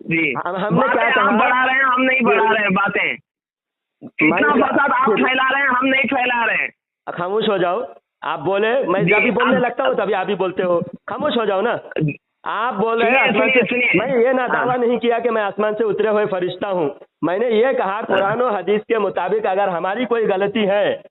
[SPEAKER 2] जी।
[SPEAKER 3] हमने क्या
[SPEAKER 2] बातें आप
[SPEAKER 3] कहा?
[SPEAKER 2] बढ़ा रहे हैं, हम नहीं बढ़ा रहे हैं बातें। इतना फसाद आप फैला रहे हैं, हम नहीं फैला रहे हैं।
[SPEAKER 3] खामोश हो जाओ। आप बोले, मैं
[SPEAKER 2] जी,
[SPEAKER 3] जब भी बोलने
[SPEAKER 2] आप-
[SPEAKER 3] लगता हूँ तभी आप भी बोलते हो। खामोश हो जाओ ना। आप बोल रहे हैं
[SPEAKER 2] सुनिए,
[SPEAKER 3] आसमान
[SPEAKER 2] सुनिए,
[SPEAKER 3] से।
[SPEAKER 2] सुनिए।
[SPEAKER 3] मैं ये ना दावा
[SPEAKER 2] हाँ।
[SPEAKER 3] नहीं किया कि मैं आसमान से उतरे हुए फरिश्ता हूँ। मैंने ये कहा कुरान और हदीस के मुताबिक अगर हमारी कोई गलती है,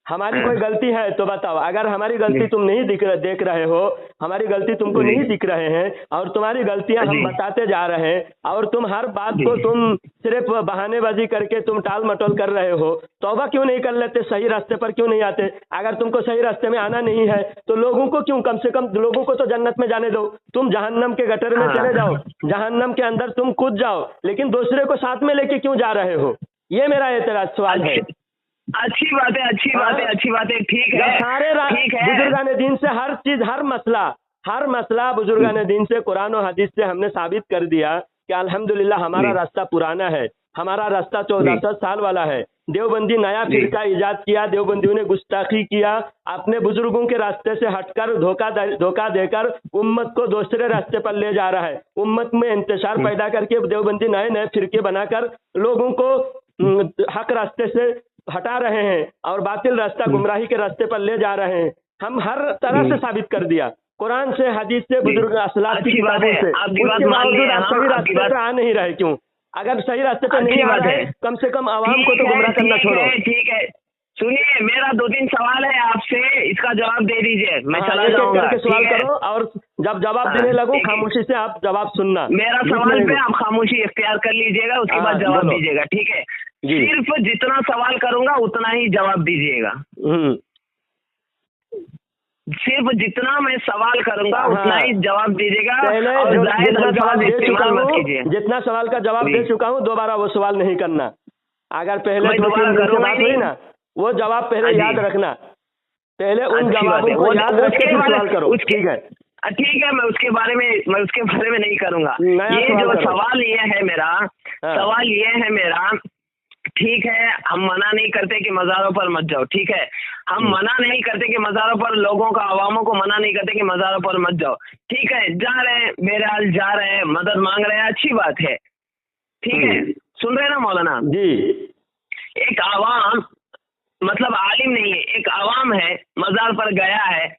[SPEAKER 3] हमारी कोई गलती है तो बताओ। अगर हमारी गलती तुम नहीं देख रहे हो, हमारी गलती तुमको नहीं दिख रहे हैं और तुम्हारी गलतियां हम बताते जा रहे हैं और तुम हर बात को तुम सिर्फ बहानेबाजी करके तुम टाल मटोल कर रहे हो, तौबा क्यों नहीं कर लेते? सही रास्ते पर क्यों नहीं आते? अगर तुमको सही रास्ते में आना नहीं है तो लोगों को क्यों, कम से कम लोगों को तो जन्नत में जाने दो। तुम जहन्नम के गटर में चले जाओ, जहन्नम के अंदर तुम कूद जाओ, लेकिन दूसरे को साथ में लेके क्यों जा रहे हो? ये मेरा एतराज सवाल है।
[SPEAKER 2] अच्छी बात है, अच्छी बात है, अच्छी बात है, ठीक है,
[SPEAKER 3] सारे
[SPEAKER 2] ठीक है।
[SPEAKER 3] बुजुर्गान दीन से हर चीज, हर मसला बुजुर्गान दीन से, कुरान और हदीस से हमने साबित कर दिया कि अल्हम्दुलिल्लाह हमारा रास्ता पुराना है, हमारा रास्ता 1400 साल वाला है। देवबंदी नया फिरका इजाद किया, देवबंदियों ने गुस्ताखी किया, अपने बुजुर्गों के रास्ते से हटकर धोखा देकर उम्मत को दूसरे रास्ते पर ले जा रहा है। उम्मत में इंतशार पैदा करके देवबंदी नए नए फिरके बनाकर लोगों को हक रास्ते से हटा रहे हैं और बातिल रास्ता, गुमराही के रास्ते पर ले जा रहे हैं। हम हर तरह से साबित कर दिया, कुरान से, हदीस से, बुजुर्ग असलाफ की किताबों से। उसके बावजूद आप सही रास्ते पे आ नहीं रहे, क्यों? अगर सही रास्ते पे नहीं आ रहे, कम से कम आवाम को तो गुमराह करना छोड़ो।
[SPEAKER 2] ठीक है, सुनिए, मेरा 2-3 सवाल है आपसे, इसका जवाब दे दीजिए, मैं चला
[SPEAKER 3] एक-एक
[SPEAKER 2] जाऊंगा।
[SPEAKER 3] करके सवाल
[SPEAKER 2] ठीक है?
[SPEAKER 3] करो और जब जवाब देने लगूं खामोशी से आप जवाब सुनना।
[SPEAKER 2] मेरा सवाल पे आप खामोशी इख्तियार कर लीजिएगा, उसके बाद जवाब
[SPEAKER 3] बोलो।
[SPEAKER 2] दीजिएगा, ठीक है?
[SPEAKER 3] जी।
[SPEAKER 2] सिर्फ जितना सवाल करूंगा उतना ही जवाब दीजिएगा। सिर्फ जितना मैं सवाल करूंगा उतना ही जवाब दीजिएगा
[SPEAKER 3] पहले
[SPEAKER 2] और जायज
[SPEAKER 3] जितना
[SPEAKER 2] अल्फाज
[SPEAKER 3] सवाल दे चुका
[SPEAKER 2] इस्तेमाल मत
[SPEAKER 3] हूँ,
[SPEAKER 2] कीजिए।
[SPEAKER 3] जितना सवाल का जवाब दे चुका हूँ, दोबारा वो सवाल नहीं करना। अगर पहले
[SPEAKER 2] मैं
[SPEAKER 3] 2-3
[SPEAKER 2] दोबारा
[SPEAKER 3] दिन से
[SPEAKER 2] करूंगा
[SPEAKER 3] बात
[SPEAKER 2] ही
[SPEAKER 3] हुई
[SPEAKER 2] नहीं।
[SPEAKER 3] ना, वो जवाब पहले
[SPEAKER 2] हाँ जी।
[SPEAKER 3] याद रखना। पहले उन
[SPEAKER 2] अच्छी बात
[SPEAKER 3] जवाबों
[SPEAKER 2] है।
[SPEAKER 3] को
[SPEAKER 2] वो-
[SPEAKER 3] याद
[SPEAKER 2] वो
[SPEAKER 3] रख के
[SPEAKER 2] उसके
[SPEAKER 3] फिर
[SPEAKER 2] बारे-
[SPEAKER 3] सवाल करो।
[SPEAKER 2] उसके-
[SPEAKER 3] ठीक है,
[SPEAKER 2] ठीक है, मैं उसके बारे में नहीं करूंगा।
[SPEAKER 3] नया
[SPEAKER 2] ये
[SPEAKER 3] सवाल
[SPEAKER 2] जो
[SPEAKER 3] करो।
[SPEAKER 2] सवाल ये है मेरा, सवाल ये है मेरा, ठीक है, हम मना नहीं करते कि मज़ारों पर मत जाओ, ठीक है, हम मना नहीं करते कि मज़ारों पर, लोगों का, अवामों को मना नहीं करते कि मज़ारों पर मत जाओ, ठीक है, जा रहे हैं, बहरहाल जा रहे हैं, मदद मांग रहे हैं, अच्छी बात है, ठीक है, सुन रहे हैं ना मौलाना
[SPEAKER 3] जी।
[SPEAKER 2] एक आवाम, मतलब आलिम नहीं है, एक आवाम है, मज़ार पर गया है,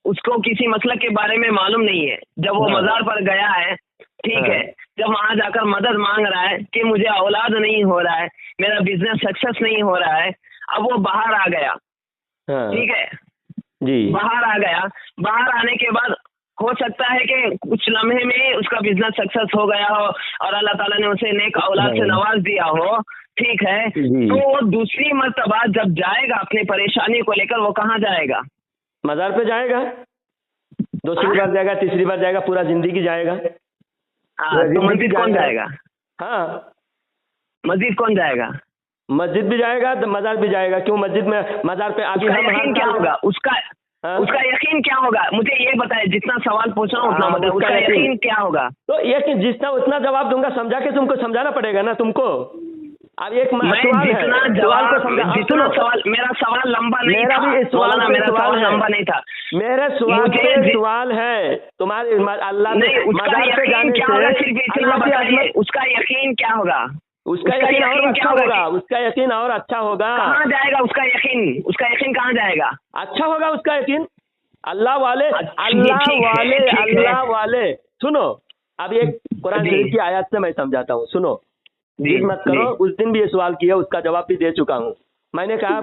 [SPEAKER 2] उसको किसी मसलक के बारे में मालूम नहीं है, जब वो मज़ार पर गया है, ठीक है, जब वहां जाकर मदद मांग रहा है कि मुझे औलाद नहीं हो रहा है, मेरा बिजनेस सक्सेस नहीं हो रहा है, अब वो बाहर आ गया, ठीक है
[SPEAKER 3] जी।
[SPEAKER 2] बाहर आ गया, बाहर आने के बाद हो सकता है कि कुछ लम्हे में उसका बिजनेस सक्सेस हो गया हो और अल्लाह ताला ने उसे नेक औलाद से नवाज दिया हो, ठीक है,
[SPEAKER 3] जी।
[SPEAKER 2] तो वो दूसरी मर्तबा जब जाएगा अपनी परेशानी को लेकर, वो कहाँ जाएगा?
[SPEAKER 3] मज़ार पे जाएगा, दूसरी बार जाएगा, तीसरी बार जाएगा, पूरा जिंदगी जाएगा।
[SPEAKER 2] हाँ, तो मस्जिद कौन जाएगा?
[SPEAKER 3] हाँ,
[SPEAKER 2] मस्जिद कौन जाएगा?
[SPEAKER 3] मस्जिद भी जाएगा तो मज़ार भी जाएगा। क्यों मस्जिद में, मज़ार पे अभी
[SPEAKER 2] उसका
[SPEAKER 3] हम
[SPEAKER 2] यकीन क्या होगा? उसका
[SPEAKER 3] हाँ?
[SPEAKER 2] उसका यकीन क्या होगा? मुझे ये बताए, जितना सवाल पूछ रहा हूँ उतना
[SPEAKER 3] हाँ,
[SPEAKER 2] बताए,
[SPEAKER 3] उसका
[SPEAKER 2] उसका
[SPEAKER 3] यकीन
[SPEAKER 2] यकीन क्या होगा?
[SPEAKER 3] तो ये जितना उतना जवाब दूंगा, समझा के तुमको समझाना पड़ेगा ना तुमको। अब एक
[SPEAKER 2] मैं
[SPEAKER 3] सवाल है,
[SPEAKER 2] जितना
[SPEAKER 3] सवाल को
[SPEAKER 2] जवाब,
[SPEAKER 3] समझा। अब
[SPEAKER 2] जितना
[SPEAKER 3] सुनो,
[SPEAKER 2] सवाल, मेरा सवाल लंबा नहीं
[SPEAKER 3] मेरा
[SPEAKER 2] था
[SPEAKER 3] भी इस सवाल
[SPEAKER 2] मौलाना,
[SPEAKER 3] पे
[SPEAKER 2] मेरा
[SPEAKER 3] सवाल
[SPEAKER 2] सवाल
[SPEAKER 3] है।
[SPEAKER 2] लंबा नहीं था।
[SPEAKER 3] मेरे सवाल
[SPEAKER 2] मुझे
[SPEAKER 3] पे सवाल है तुम्हारे अल्लाह
[SPEAKER 2] नहीं,
[SPEAKER 3] पे
[SPEAKER 2] उसका
[SPEAKER 3] मज़ार पे
[SPEAKER 2] यकीन
[SPEAKER 3] जाने
[SPEAKER 2] क्या होगा?
[SPEAKER 3] से
[SPEAKER 2] सिर्फ इतना
[SPEAKER 3] अल्लाह की
[SPEAKER 2] बताइए,
[SPEAKER 3] अजमत,
[SPEAKER 2] उसका यकीन क्या होगा?
[SPEAKER 3] उसका
[SPEAKER 2] उसका
[SPEAKER 3] यकीन और
[SPEAKER 2] यकीन
[SPEAKER 3] अच्छा
[SPEAKER 2] क्या होगा
[SPEAKER 3] होगा,
[SPEAKER 2] कि-
[SPEAKER 3] उसका यकीन और अच्छा होगा।
[SPEAKER 2] कहाँ जाएगा उसका यकीन? उसका यकीन कहाँ जाएगा?
[SPEAKER 3] अच्छा होगा उसका यकीन। अल्लाह वाले,
[SPEAKER 2] अच्छा,
[SPEAKER 3] अल्लाह
[SPEAKER 2] ठीक है,
[SPEAKER 3] वाले,
[SPEAKER 2] ठीक है।
[SPEAKER 3] अल्लाह वाले। सुनो, अब एक कुरान
[SPEAKER 2] जी।
[SPEAKER 3] शरीफ की आयत से मैं समझाता हूँ, सुनो,
[SPEAKER 2] जी,
[SPEAKER 3] जिद मत करो।
[SPEAKER 2] जी।
[SPEAKER 3] उस दिन भी ये सवाल किया, उसका जवाब भी दे चुका हूँ। मैंने कहा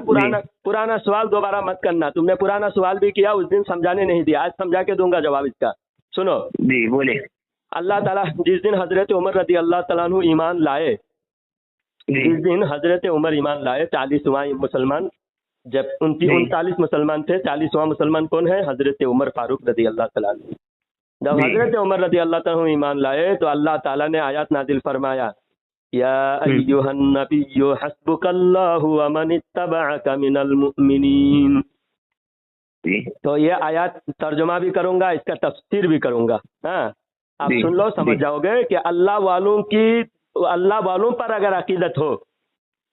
[SPEAKER 3] पुराना सवाल दोबारा मत करना। तुमने पुराना सवाल भी किया, उस दिन समझाने नहीं दिया, आज समझा के दूंगा जवाब इसका। सुनो,
[SPEAKER 2] जी, बोले।
[SPEAKER 3] अल्लाह ताला जिस दिन हजरत उमर रदी अल्लाह तआला अन्हु ईमान लाए,
[SPEAKER 2] जी,
[SPEAKER 3] जिस दिन हजरत उमर ईमान लाए, 40वां मुसलमान, जब
[SPEAKER 2] जी।
[SPEAKER 3] 39 मुसलमान थे, 40वां मुसलमान कौन है? हजरत उमर फारूक रदी अल्लाह तआला अन्हु। जब
[SPEAKER 2] जी।
[SPEAKER 3] हजरत उमर रदी अल्लाह तआला अन्हु ईमान लाए तो अल्लाह ताला ने आयत नाजिल फरमाया, या अय्युहन नबिय्यु हस्बुकल्लाहु व मन इत्तबअका मिनल मुमिनीन।
[SPEAKER 2] जी,
[SPEAKER 3] तो ये आयत तर्जुमा भी करूंगा, इसका तफसीर भी करूंगा। हाँ, आप
[SPEAKER 2] जी,
[SPEAKER 3] सुन लो, समझ
[SPEAKER 2] जी।
[SPEAKER 3] जाओगे कि अल्लाह वालों पर अगर अकीदत हो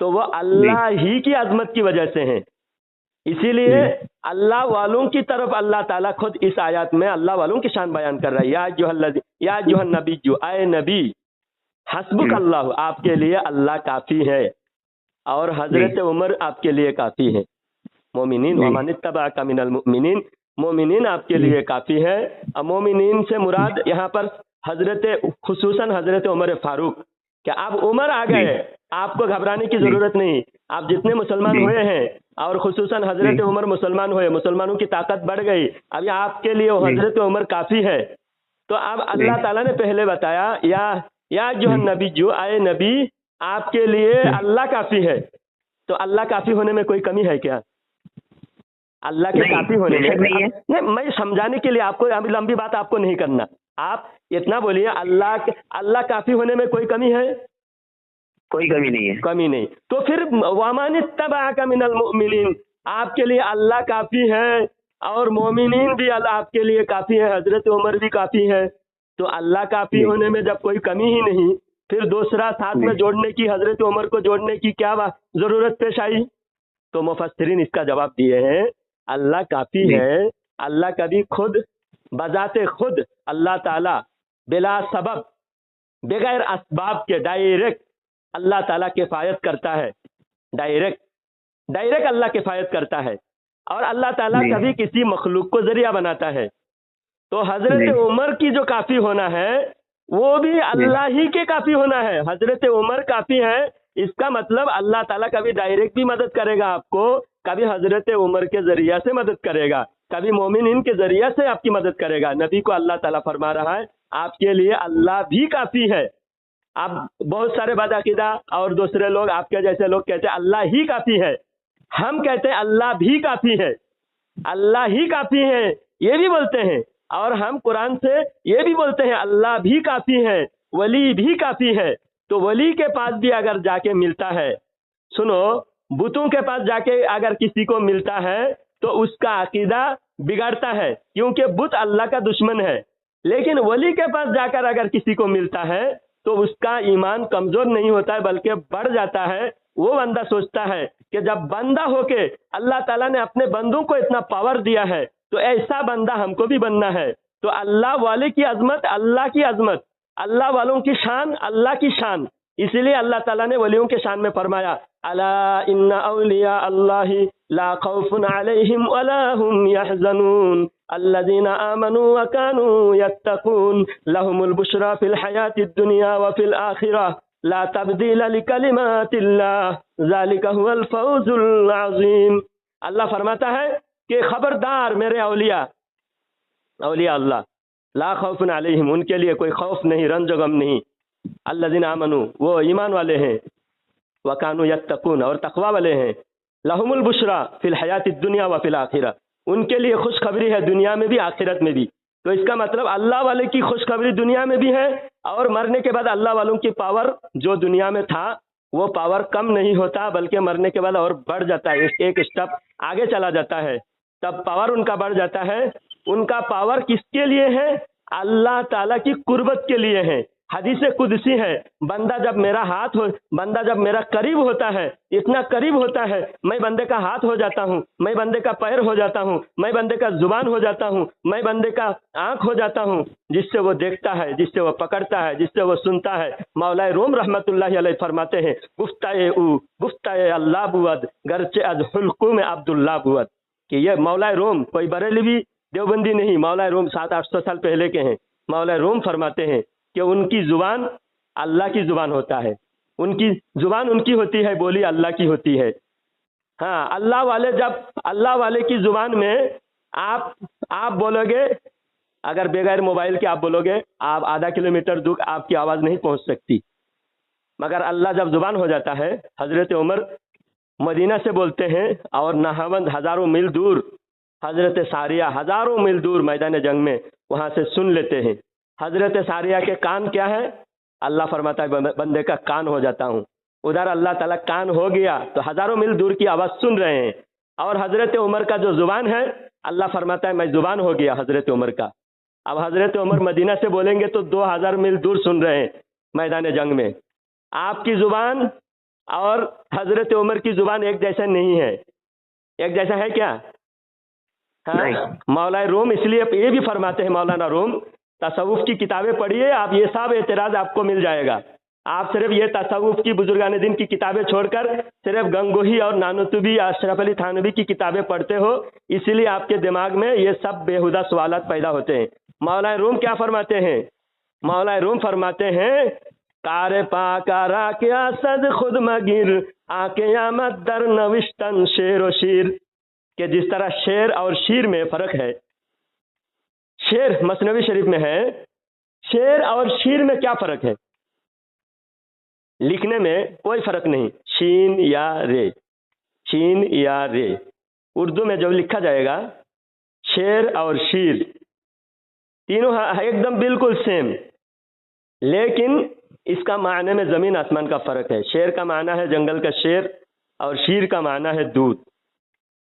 [SPEAKER 3] तो वो अल्लाह ही की अजमत की वजह से है। इसीलिए अल्लाह वालों की तरफ अल्लाह ताला खुद इस आयत में अल्लाह वालों की शान बयान कर रहा है। या अय्युहन नबिय्यु, आए नबी, हस्बुक अल्लाह, आपके लिए अल्लाह काफी है, और हजरत उमर आपके लिए काफी है। मोमिनीन व मन इत्तबअका मिनल मुमिनीन, मोमिनीन आपके लिए काफी है। अब मोमिनीन से मुराद यहाँ पर खुसूसन हजरत उमर फारूक। क्या आप उमर आ गए, आपको घबराने की जरूरत नहीं। आप जितने मुसलमान हुए हैं और खुसूसन हजरत उमर मुसलमान हुए, मुसलमानों की ताकत बढ़ गई, अभी आपके लिए हजरत उमर काफी है। तो अब अल्लाह ताला ने पहले बताया, या जो नबी, जो आए नबी, आपके लिए अल्लाह काफी है। तो अल्लाह काफी होने में कोई कमी है क्या? अल्लाह के काफी होने में नहीं, मैं समझाने के लिए आपको, अभी लंबी बात आपको नहीं करना, आप इतना बोलिए, अल्लाह काफी होने में कोई कमी है?
[SPEAKER 2] कोई कमी नहीं है।
[SPEAKER 3] कमी नहीं। तो फिर वमन इत्तबअका मिनल मुमिनीन, आपके लिए अल्लाह काफी है और मोमिनीन भी आपके लिए काफी है, हजरत उमर भी काफी है। तो अल्लाह काफी होने में जब कोई कमी ही नहीं, फिर दूसरा साथ में जोड़ने की, हजरत उमर को जोड़ने की क्या जरूरत पेश आई? तो मुफस्सिरीन इसका जवाब दिए हैं, अल्लाह काफी है। अल्लाह कभी खुद बजाते खुद अल्लाह ताला बिला सबब, बगैर असबाब के डायरेक्ट अल्लाह ताला किफायत करता है। डायरेक्ट अल्लाह किफायत करता है, और अल्लाह ताला कभी किसी मखलूक को जरिया बनाता है। तो हजरत उमर की जो काफी होना है वो भी अल्लाह ही के काफी होना है। हजरत उमर काफी है, इसका मतलब अल्लाह ताला कभी डायरेक्ट भी मदद करेगा आपको, कभी हजरत उमर के जरिया से मदद करेगा, कभी मोमिनीन के जरिया से आपकी मदद करेगा। नबी को अल्लाह ताला फरमा रहा है, आपके लिए अल्लाह भी काफी है। आप बहुत सारे बदअकीदा और दूसरे लोग, आपके जैसे लोग कहते हैं अल्लाह ही काफी है, हम कहते हैं अल्लाह भी काफी है। अल्लाह ही काफी है ये भी बोलते हैं, और हम कुरान से ये भी बोलते हैं अल्लाह भी काफी है, वली भी काफी है। तो वली के पास भी अगर जाके मिलता है, सुनो, बुतों के पास जाके अगर किसी को मिलता है तो उसका अकीदा बिगड़ता है, क्योंकि बुत अल्लाह का दुश्मन है। लेकिन वली के पास जाकर अगर किसी को मिलता है तो उसका ईमान कमजोर नहीं होता है, बल्कि बढ़ जाता है। वो बंदा सोचता है कि जब बंदा होके अल्लाह ताला ने अपने बंदों को इतना पावर दिया है तो ऐसा बंदा हमको भी बनना है। तो अल्लाह वाले की अजमत, अल्लाह की अजमत, अल्लाह वालों की शान, अल्लाह की शान। इसलिए अल्लाह ताला ने वलियों के शान में फरमाया, अला इन्ना औलिया अल्लाहि ला खौफुन अलैहिम वला हुम यहज़नून अल्लज़ीना आमनू व कानू यत्तकून लहुमुल बुशरा फिल हयातिद दुनिया व फिल आखिरह ला तब्दील लिकलिमातिल्लाह ज़ालिका हुवल फौजुल अज़ीम। अल्लाह फरमाता है कि खबरदार मेरे औलिया अल्लाह, ला खौफुन अलैहिम, उनके लिए कोई खौफ नहीं, रंज गम नहीं। अल्लज़ीना आमनू, वो ईमान वाले हैं, व कानू यत्तकून, और तकवा वाले हैं। लहुमुल बुशरा फिल हयातिद दुनिया व फिल आखिरा, उनके लिए खुशखबरी है दुनिया में भी आखिरत में भी। तो इसका मतलब अल्लाह वाले की खुशखबरी दुनिया में भी है, और मरने के बाद अल्लाह वालों की पावर जो दुनिया में था वो पावर कम नहीं होता, बल्कि मरने के बाद और बढ़ जाता है, एक स्टेप आगे चला जाता है, तब पावर उनका बढ़ जाता है। उनका पावर किसके लिए है? अल्लाह ताला की कुर्बत के लिए है। हदीस कुदसी है, बंदा जब मेरा करीब होता है, इतना करीब होता है, मैं बंदे का हाथ हो जाता हूँ, मैं बंदे का पैर हो जाता हूँ, मैं बंदे का जुबान हो जाता हूँ, मैं बंदे का आंख हो जाता हूँ, जिससे वो देखता है, जिससे वो पकड़ता है, जिससे वो सुनता है। मौलाए रूम रहमतुल्लाहि अलैह फरमाते हैं, गुफ्ताए अल्लाह बुअद गरचे अज हुल्कुम अब्दुल्लाह बुअद, कि ये मौलाए रूम कोई बरेलवी देवबंदी नहीं, मौलाए रूम 700-800 साल पहले के हैं। मौलाए रूम फरमाते हैं कि उनकी जुबान अल्लाह की जुबान होता है, उनकी जुबान उनकी होती है, बोली अल्लाह की होती है। हाँ, अल्लाह वाले की जुबान में आप बोलोगे, अगर बगैर मोबाइल के आप बोलोगे, आप आधा किलोमीटर दूर आपकी आवाज़ नहीं पहुंच सकती। मगर अल्लाह जब जुबान हो जाता है, हजरत उमर मदीना से बोलते हैं और नहावंद हज़ारों मील दूर, हजरत सारिया हज़ारों मील दूर मैदान जंग में वहाँ से सुन लेते हैं। हजरत सारिया के कान क्या है? अल्लाह फरमाता है बंदे का कान हो जाता हूँ। उधर अल्लाह ताला कान हो गया तो हज़ारों मील दूर की आवाज़ सुन रहे हैं। और हजरत उमर का जो जुबान है, अल्लाह फरमाता है मैं जुबान हो गया हजरत उमर का। अब हजरत उमर मदीना से बोलेंगे तो 2000 मील दूर सुन रहे हैं मैदान जंग में। आपकी जुबान और हजरत उमर की जुबान एक जैसा नहीं है। एक जैसा है क्या? हाँ, मौलाना रूम इसलिए ये भी फरमाते हैं, मौलाना रूम, तसव्वुफ की किताबें पढ़िए आप, ये सब एतराज़ आपको मिल जाएगा। आप सिर्फ ये तसव्वुफ की बुजुर्गान दिन की किताबें छोड़कर सिर्फ गंगोही और नानुतुबी, अशरफ अली थानवी की किताबें पढ़ते हो, इसीलिए आपके दिमाग में ये सब बेहुदा सवालात पैदा होते हैं। मौलाना रूम क्या फरमाते हैं? मौलाना रूम फरमाते हैं, कार पाकारा क्या सद खुद मगिर आके आमद दर नविश्तन शेर व शीर, कि जिस तरह शेर और शीर में फर्क है। शेर मसनवी शरीफ में है, शेर और शीर में क्या फर्क है? लिखने में कोई फर्क नहीं, शीन या रे, शीन या रे। उर्दू में जब लिखा जाएगा शेर और शीर तीनों एकदम बिल्कुल सेम, लेकिन इसका मायने में ज़मीन आसमान का फ़र्क है। शेर का माना है जंगल का शेर और शीर का माना है दूध।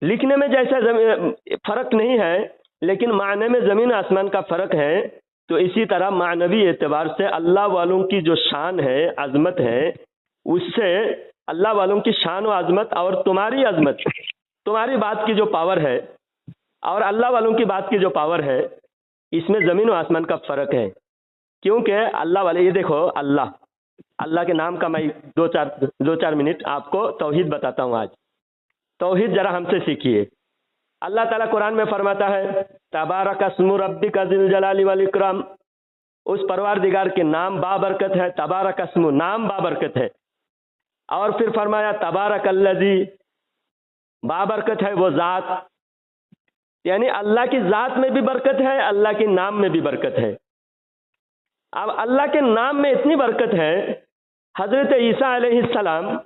[SPEAKER 3] लिखने में जैसा फ़र्क नहीं है, लेकिन मायने में ज़मीन आसमान का फ़र्क है। तो इसी तरह मानवी एतबार से अल्लाह वालों की जो शान है, अज़मत है, उससे अल्लाह वालों की शान व अज़मत और तुम्हारी अज़मत, तुम्हारी बात की जो पावर है और अल्लाह वालों की बात की जो पावर है, इसमें ज़मीन व आसमान का फ़र्क है। क्योंकि अल्लाह वाले, ये देखो, अल्लाह के नाम का मैं दो चार मिनट आपको तौहीद बताता हूँ। आज तौहीद जरा हमसे सीखिए। अल्लाह ताला कुरान में फरमाता है, तबारक अस्मु रब्बिका ज़िल जलाली वल इकराम, उस परवारदिगार के नाम बाबरकत है। तबारक अस्मु, नाम बाबरकत है। और फिर फरमाया तबारक अल्लज़ी, बाबरकत है वो ज़ात, यानी अल्लाह की ज़ात में भी बरकत है, अल्लाह के नाम में भी बरकत है। अब अल्लाह के नाम में इतनी बरकत है, हज़रत ईसा अलैहिस्सलाम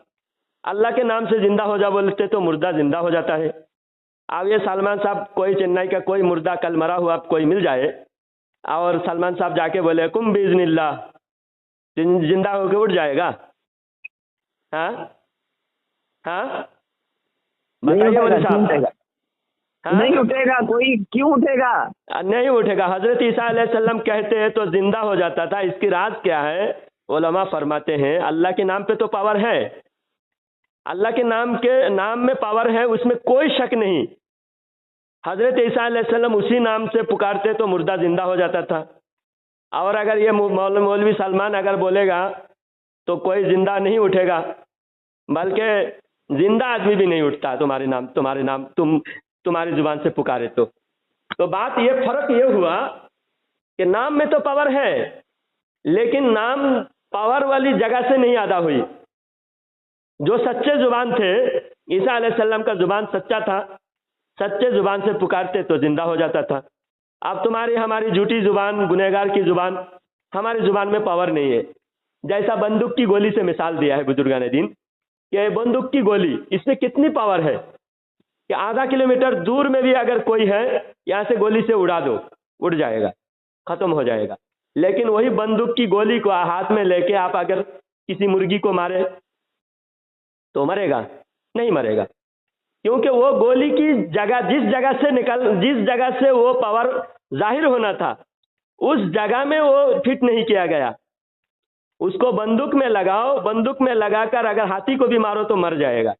[SPEAKER 3] अल्लाह के नाम से ज़िंदा हो जा बोलते तो मुर्दा ज़िंदा हो जाता है। अब ये सलमान साहब, कोई चेन्नई का कोई मुर्दा कल मरा हुआ कोई मिल जाए और सलमान साहब जाके बोले कुम बिइज़्निल्लाह, जिंदा होकर उठ जाएगा? हाँ हाँ, बताइए बोले साहब। हाँ?
[SPEAKER 2] नहीं उठेगा कोई, क्यों उठेगा?
[SPEAKER 3] नहीं उठेगा। हजरत ईसा अलैहिस्सलाम कहते हैं तो जिंदा हो जाता था। इसकी राज क्या है? उलमा फरमाते हैं अल्लाह के नाम पे तो पावर है, अल्लाह के नाम में पावर है, उसमें कोई शक नहीं। हजरत ईसा अलैहिस्सलाम उसी नाम से पुकारते तो मुर्दा जिंदा हो जाता था। और अगर ये मौलवी सलमान अगर बोलेगा तो कोई जिंदा नहीं उठेगा, बल्कि जिंदा आदमी भी नहीं उठता तुम्हारी जुबान से पुकारे तो बात ये, फर्क ये हुआ कि नाम में तो पावर है, लेकिन नाम पावर वाली जगह से नहीं अदा हुई। जो सच्चे जुबान थे, ईसा अलैहिस्सलाम का जुबान सच्चा था, सच्चे जुबान से पुकारते तो जिंदा हो जाता था। اب تمہاری ہماری جھوٹی زبان، گنہگار کی زبان، ہماری زبان میں پاور نہیں ہے. جیسا بندوق کی گولی سے مثال دیا ہے بزرگان دین کہ بندوق کی گولی، اس میں کتنی پاور ہے کہ آدھا کلومیٹر دور میں بھی اگر کوئی ہے یہاں سے گولی سے اڑا دو، اڑ جائے گا، ختم ہو جائے گا. لیکن وہی بندوق کی گولی کو ہاتھ میں لے کے آپ اگر کسی مرغی کو مارے تو مرے گا؟ نہیں مرے گا، کیونکہ وہ گولی کی جگہ جس جگہ سے وہ پاور ظاہر ہونا تھا اس جگہ میں وہ فٹ نہیں کیا گیا. اس کو بندوق میں لگاؤ، بندوق میں لگا کر اگر ہاتھی کو بھی مارو تو مر جائے گا.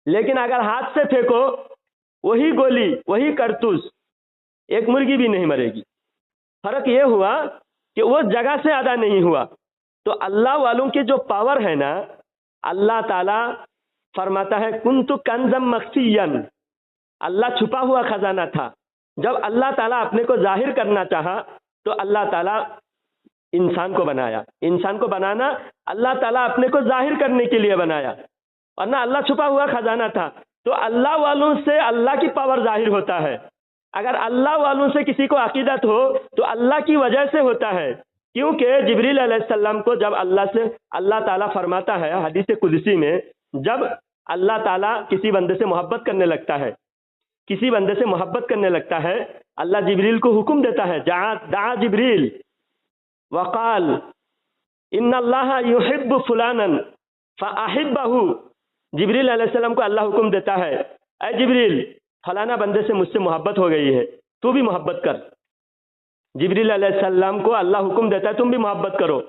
[SPEAKER 3] لیکن اگر ہاتھ سے پھینکو وہی گولی، وہی کارتوس، ایک مرغی بھی نہیں مرے گی. فرق یہ ہوا کہ وہ جگہ سے ادا نہیں ہوا. تو اللہ والوں کی جو پاور ہے نا، اللہ تعالیٰ فرماتا ہے کنت کنزم مخفیا، اللہ چھپا ہوا خزانہ تھا. جب اللہ تعالیٰ اپنے کو ظاہر کرنا چاہا تو اللہ تعالیٰ انسان کو بنایا. انسان کو بنانا اللہ تعالیٰ اپنے کو ظاہر کرنے کے لیے بنایا، ورنہ اللہ چھپا ہوا خزانہ تھا. تو اللہ والوں سے اللہ کی پاور ظاہر ہوتا ہے. اگر اللہ والوں سے کسی کو عقیدت ہو تو اللہ کی وجہ سے ہوتا ہے. کیونکہ جبریل علیہ السلام کو جب اللہ تعالیٰ فرماتا ہے حدیث قدسی میں، جب اللہ تعالیٰ کسی بندے سے محبت کرنے لگتا ہے اللہ جبریل کو حکم دیتا ہے، دعا جبریل وقال ان اللہ یحب فلانا فاحبہ. جبریل علیہ السلام کو اللہ حکم دیتا ہے، اے جبریل فلانا بندے سے مجھ سے محبت ہو گئی ہے، تو بھی محبت کر. جبریل علیہ السلام کو اللہ حکم دیتا ہے تم بھی محبت کرو.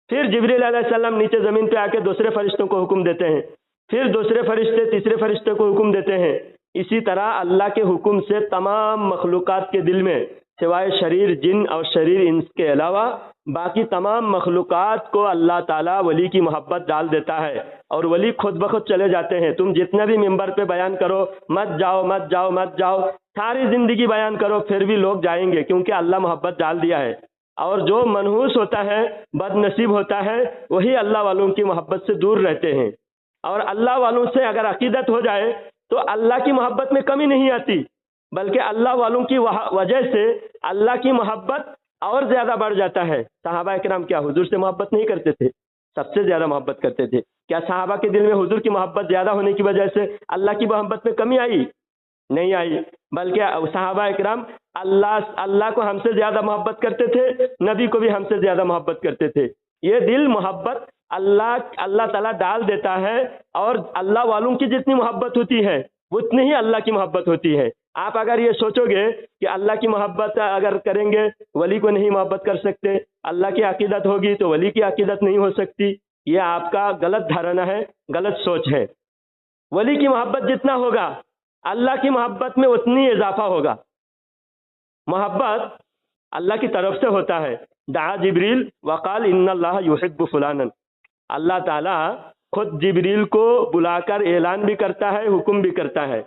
[SPEAKER 3] پھر جبریل علیہ السلام نیچے زمین پہ آ کے دوسرے فرشتوں کو حکم دیتے ہیں، پھر دوسرے فرشتے تیسرے فرشتے کو حکم دیتے ہیں. اسی طرح اللہ کے حکم سے تمام مخلوقات کے دل میں سوائے شریر جن اور شریر انس کے علاوہ باقی تمام مخلوقات کو اللہ تعالیٰ ولی کی محبت ڈال دیتا ہے، اور ولی خود بخود چلے جاتے ہیں. تم جتنے بھی ممبر پہ بیان کرو مت جاؤ مت جاؤ مت جاؤ، ساری زندگی بیان کرو پھر بھی لوگ جائیں گے، کیونکہ اللہ محبت ڈال دیا ہے. اور جو منحوس ہوتا ہے، بد نصیب ہوتا ہے، وہی اللہ والوں کی محبت سے دور رہتے ہیں. اور اللہ والوں سے اگر عقیدت ہو جائے تو اللہ کی محبت میں کمی نہیں آتی، بلکہ اللہ والوں کی وجہ سے اللہ کی محبت اور زیادہ بڑھ جاتا ہے. صحابہ کرام کیا حضور سے محبت نہیں کرتے تھے؟ سب سے زیادہ محبت کرتے تھے. کیا صحابہ کے دل میں حضور کی محبت زیادہ ہونے کی وجہ سے اللہ کی محبت میں کمی آئی؟ نہیں آئی، بلکہ صحابہ کرام اللہ کو ہم سے زیادہ محبت کرتے تھے، نبی کو بھی ہم سے زیادہ محبت کرتے تھے. یہ دل محبت اللہ تعالیٰ ڈال دیتا ہے، اور اللہ والوں کی جتنی محبت ہوتی ہے اتنی ہی اللہ کی محبت ہوتی ہے. آپ اگر یہ سوچو گے کہ اللہ کی محبت اگر کریں گے ولی کو نہیں محبت کر سکتے، اللہ کی عقیدت ہوگی تو ولی کی عقیدت نہیں ہو سکتی، یہ آپ کا غلط دھارنا ہے، غلط سوچ ہے. ولی کی محبت جتنا ہوگا اللہ کی محبت میں اتنی اضافہ ہوگا. محبت اللہ کی طرف سے ہوتا ہے. دعا جبریل وقال ان اللہ یحب فلانا، اللہ تعالیٰ خود جبریل کو بلا کر اعلان بھی کرتا ہے، حکم بھی کرتا ہے.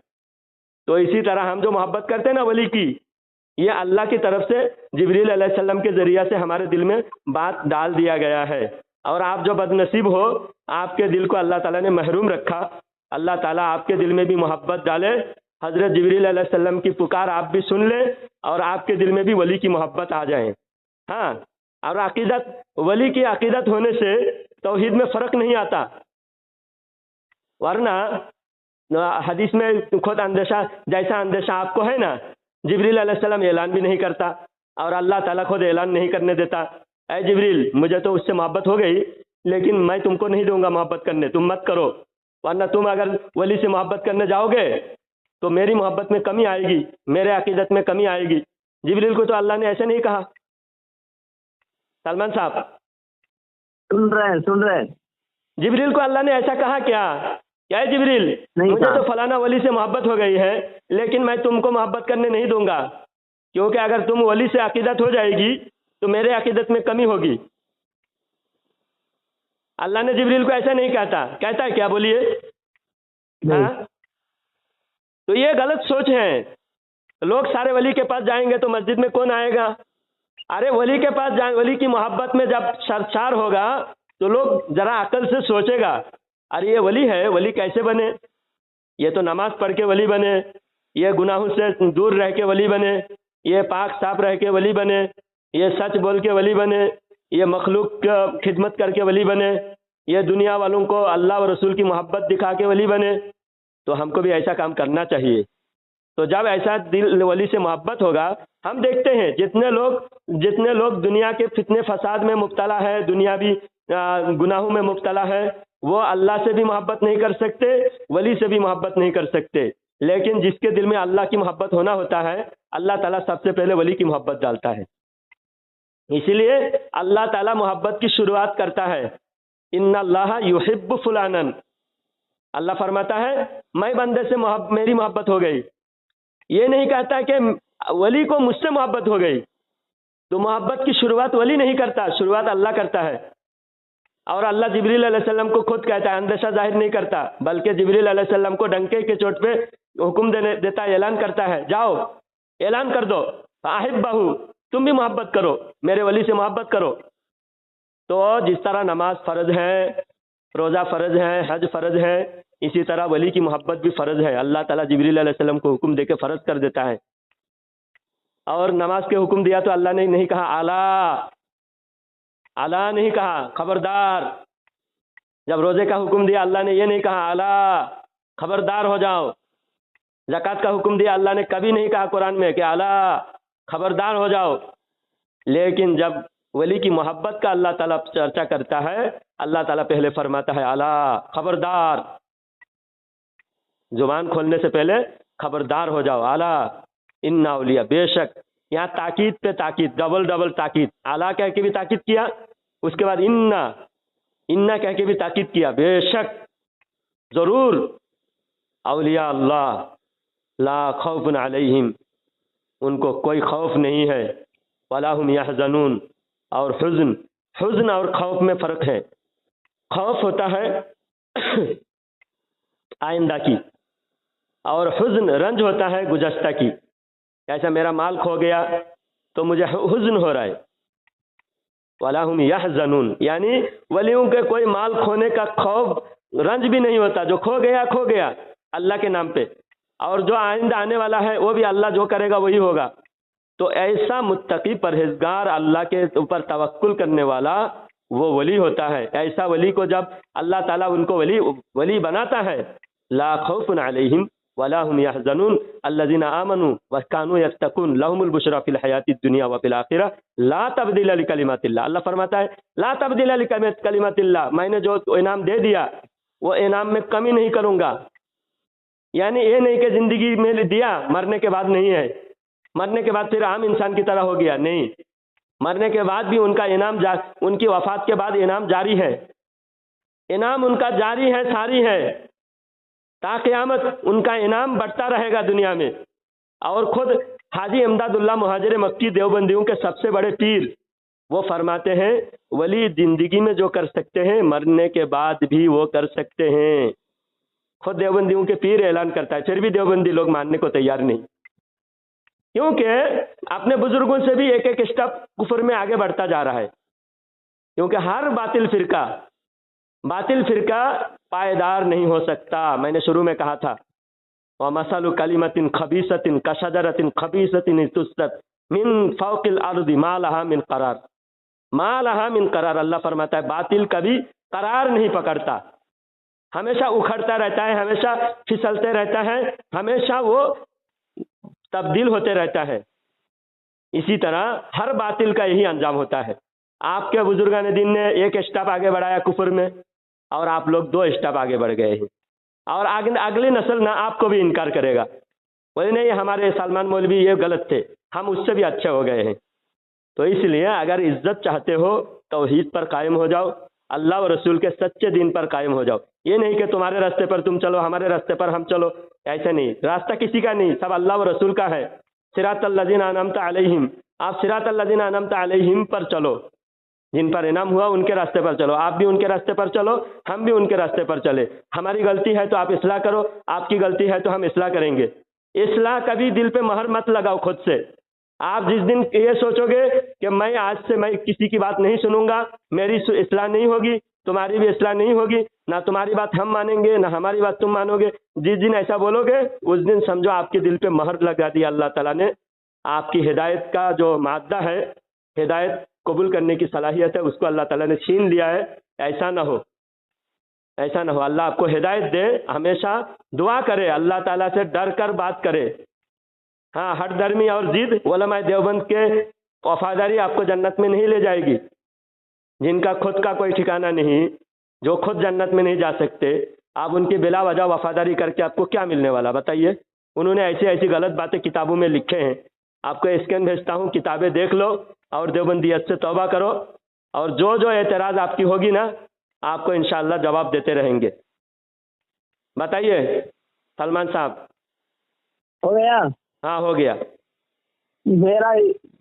[SPEAKER 3] تو اسی طرح ہم جو محبت کرتے ہیں نا ولی کی، یہ اللہ کی طرف سے جبریل علیہ السلام کے ذریعہ سے ہمارے دل میں بات ڈال دیا گیا ہے. اور آپ جو بد نصیب ہو، آپ کے دل کو اللہ تعالیٰ نے محروم رکھا، اللہ تعالیٰ آپ کے دل میں بھی محبت ڈالے. حضرت جبریل علیہ السلام کی پکار آپ بھی سن لیں اور آپ کے دل میں بھی ولی کی محبت آ جائیں. ہاں، اور عقیدت، ولی کی عقیدت ہونے سے توحید میں فرق نہیں آتا. ورنہ حدیث میں خود جیسا اندیشہ آپ کو ہے نا، جبریل علیہ السلام اعلان بھی نہیں کرتا اور اللہ تعالیٰ خود اعلان نہیں کرنے دیتا. اے جبریل مجھے تو اس سے محبت ہو گئی لیکن میں تم کو نہیں دوں گا محبت کرنے، تم مت کرو، ورنہ تم اگر ولی سے محبت کرنے جاؤ گے تو میری محبت میں کمی آئے گی، میرے عقیدت میں کمی آئے گی. جبریل کو تو اللہ نے ایسے نہیں کہا. سلمان صاحب
[SPEAKER 2] سن رہے ہیں.
[SPEAKER 3] جبریل کو اللہ نے ایسا کہا کیا اے جبریل مجھے تو فلانا ولی سے محبت ہو گئی ہے لیکن میں تم کو محبت کرنے نہیں دوں گا، کیونکہ اگر تم ولی سے عقیدت ہو جائے گی تو میرے عقیدت میں کمی ہوگی. اللہ نے جبریل کو ایسا نہیں کہتا ہے کیا؟ بولیے. ہاں، تو یہ غلط سوچ ہے. لوگ سارے ولی کے پاس جائیں گے تو مسجد میں کون آئے گا؟ ارے ولی کے پاس جائیں، ولی کی محبت میں جب سرشار ہوگا تو لوگ ذرا عقل سے سوچے گا، ارے یہ ولی ہے، ولی کیسے بنے؟ یہ تو نماز پڑھ کے ولی بنے، یہ گناہوں سے دور رہ کے ولی بنے، یہ پاک صاف رہ کے ولی بنے، یہ سچ بول کے ولی بنے، یہ مخلوق کا خدمت کر کے ولی بنے، یہ دنیا والوں کو اللہ و رسول کی محبت دکھا کے ولی بنے، تو ہم کو بھی ایسا کام کرنا چاہیے۔ تو جب ایسا دل ولی سے محبت ہوگا، ہم دیکھتے ہیں جتنے لوگ دنیا کے فتنے فساد میں مبتلا ہے، دنیاوی گناہوں میں مبتلا ہے، وہ اللہ سے بھی محبت نہیں کر سکتے، ولی سے بھی محبت نہیں کر سکتے، لیکن جس کے دل میں اللہ کی محبت ہونا ہوتا ہے، اللہ تعالیٰ سب سے پہلے ولی کی محبت ڈالتا ہے۔ اسی لیے اللہ تعالیٰ محبت کی شروعات کرتا ہے، ان اللہ یحب فلانا، اللہ فرماتا ہے میں بندے سے میری محبت ہو گئی، یہ نہیں کہتا کہ ولی کو مجھ سے محبت ہو گئی۔ تو محبت کی شروعات ولی نہیں کرتا، شروعات اللہ کرتا ہے۔ اور اللہ جبریل علیہ السلام کو خود کہتا ہے، اندیشہ ظاہر نہیں کرتا، بلکہ جبریل علیہ السلام کو ڈنکے کے چوٹ پہ حکم دیتا ہے، اعلان کرتا ہے، جاؤ اعلان کر دو، احبہ، تم بھی محبت کرو، میرے ولی سے محبت کرو۔ تو جس طرح نماز فرض ہے، روزہ فرض ہے، حج فرض ہے، اسی طرح ولی کی محبت بھی فرض ہے۔ اللہ تعالیٰ جبریل علیہ السلام کو حکم دے کے فرض کر دیتا ہے۔ اور نماز کے حکم دیا تو اللہ نے نہیں کہا اعلیٰ نہیں کہا، خبردار۔ جب روزے کا حکم دیا اللہ نے یہ نہیں کہا اعلیٰ، خبردار ہو جاؤ۔ زکوٰۃ کا حکم دیا اللہ نے کبھی نہیں کہا قرآن میں کہ اعلیٰ، خبردار ہو جاؤ۔ لیکن جب ولی کی محبت کا اللہ تعالیٰ چرچا کرتا ہے، اللہ تعالیٰ پہلے فرماتا ہے اعلیٰ، خبردار، زبان کھولنے سے پہلے خبردار ہو جاؤ، اعلیٰ ان اولیاء، بے شک، یہاں تاکید پہ تاکید، ڈبل تاکید، اعلیٰ کہہ کے بھی تاکید کیا، اس کے بعد ان کہہ کے بھی تاکید کیا، بے شک، ضرور، اولیاء اللہ لا خوف علیہم، ان کو کوئی خوف نہیں ہے، ولا هم یحزنون، اور حزن اور خوف میں فرق ہے۔ خوف ہوتا ہے آئندہ کی، اور حزن رنج ہوتا ہے گزشتہ کی۔ ایسا میرا مال کھو گیا تو مجھے حزن ہو رہا ہے، ولا هم یحزنون، یعنی ولیوں کے کوئی مال کھونے کا خوف رنج بھی نہیں ہوتا، جو کھو گیا اللہ کے نام پہ، اور جو آئندہ آنے والا ہے وہ بھی اللہ جو کرے گا وہی ہوگا۔ تو ایسا متقی پرہیزگار اللہ کے اوپر توکل کرنے والا وہ ولی ہوتا ہے۔ ایسا ولی کو جب اللہ تعالیٰ ان کو ولی بناتا ہے، لا خوف علیہم ولا هم يحزنون الذين آمنوا وكانوا يتقون لهم البشرى في الحیات الدنیا وفي الآخرة لا تبدیل لکلمات اللہ۔ اللہ فرماتا ہے لا تبدیل لکلمات اللہ، میں نے جو انعام دے دیا وہ انعام میں کمی نہیں کروں گا۔ یعنی یہ نہیں کہ زندگی میں دیا مرنے کے بعد نہیں ہے، مرنے کے بعد پھر عام انسان کی طرح ہو گیا، نہیں، مرنے کے بعد بھی ان کا انعام ان کی وفات کے بعد انعام جاری ہے، انعام ان کا جاری ہے، ساری ہے، تا قیامت ان کا انعام بڑھتا رہے گا دنیا میں۔ اور خود حاجی امداد اللہ مہاجر مکی دیوبندیوں کے سب سے بڑے پیر وہ فرماتے ہیں ولی زندگی میں جو کر سکتے ہیں مرنے کے بعد بھی وہ کر سکتے ہیں۔ خود دیوبندیوں کے پیر اعلان کرتا ہے، پھر بھی دیوبندی لوگ ماننے کو تیار نہیں، کیونکہ اپنے بزرگوں سے بھی ایک اسٹیپ کفر میں آگے بڑھتا جا رہا ہے۔ کیونکہ ہر باطل فرقہ پائیدار نہیں ہو سکتا۔ میں نے شروع میں کہا تھا وَمَثَلُ كَلِمَةٍ خَبِيثَةٍ كَشَجَرَةٍ خَبِيثَةٍ اجْتُثَّتْ مِنْ فَوْقِ الْأَرْضِ مَا لَهَا مِنْ قَرَارٍ، اللہ فرماتا ہے باطل کبھی قرار نہیں پکڑتا، ہمیشہ اکھڑتا رہتا ہے، ہمیشہ پھسلتے رہتا ہے، ہمیشہ وہ تبدیل ہوتے رہتا ہے۔ اسی طرح ہر باطل کا یہی انجام ہوتا ہے۔ آپ کے بزرگان دین نے ایک اسٹیپ آگے بڑھایا کفر میں، اور آپ لوگ 2 اسٹیپ آگے بڑھ گئے ہیں، اور اگلی نسل نہ آپ کو بھی انکار کرے گا، بولے نہیں ہمارے سلمان مولوی یہ غلط تھے، ہم اس سے بھی اچھے ہو گئے ہیں۔ تو اس لیے اگر عزت چاہتے ہو توحید پر قائم ہو جاؤ، اللہ و رسول کے سچے دین پر قائم ہو جاؤ۔ یہ نہیں کہ تمہارے راستے پر تم چلو، ہمارے راستے پر ہم چلو، ایسے نہیں، راستہ کسی کا نہیں، سب اللہ و رسول کا ہے۔ صراط الذین انعمت علیہم، آپ صراط الذین انعمت علیہم پر چلو، جن پر انعام ہوا ان کے راستے پر چلو، آپ بھی ان کے راستے پر چلو، ہم بھی ان کے راستے پر چلے۔ ہماری غلطی ہے تو آپ اصلاح کرو، آپ کی غلطی ہے تو ہم اصلاح کریں گے۔ اصلاح کبھی دل پہ مہر مت لگاؤ خود سے۔ آپ جس دن یہ سوچو گے کہ میں آج سے میں کسی کی بات نہیں سنوں گا، میری اصلاح نہیں ہوگی، تمہاری بھی اصلاح نہیں ہوگی، نہ تمہاری بات ہم مانیں گے نہ ہماری بات تم مانو گے، جس دن ایسا بولو گے اس دن سمجھو آپ کے دل پہ مہر لگا دی اللہ تعالیٰ نے، آپ کی ہدایت کا جو مادہ ہے، ہدایت قبول کرنے کی صلاحیت ہے، اس کو اللہ تعالیٰ نے چھین لیا ہے. ایسا نہ ہو، ایسا نہ ہو. اللہ آپ کو ہدایت دے. ہمیشہ دعا کرے، اللہ تعالیٰ سے ڈر کر بات کرے. ہاں، ہٹ درمی اور ضد علماء دیوبند کے وفاداری آپ کو جنت میں نہیں لے جائے گی. جن کا خود کا کوئی ٹھکانہ نہیں، جو خود جنت میں نہیں جا سکتے، آپ ان کی بلا وجہ وفاداری کر کے آپ کو کیا ملنے والا بتائیے. انہوں نے ایسی ایسی غلط باتیں کتابوں میں لکھے ہیں. آپ کو اسکین بھیجتا ہوں، کتابیں دیکھ لو اور دیوبندیت سے توبہ کرو. اور جو جو اعتراض آپ کی ہوگی نا، آپ کو انشاءاللہ جواب دیتے رہیں گے. بتائیے سلمان صاحب.
[SPEAKER 2] ہو گیا؟
[SPEAKER 3] ہاں، ہو گیا.
[SPEAKER 2] میرا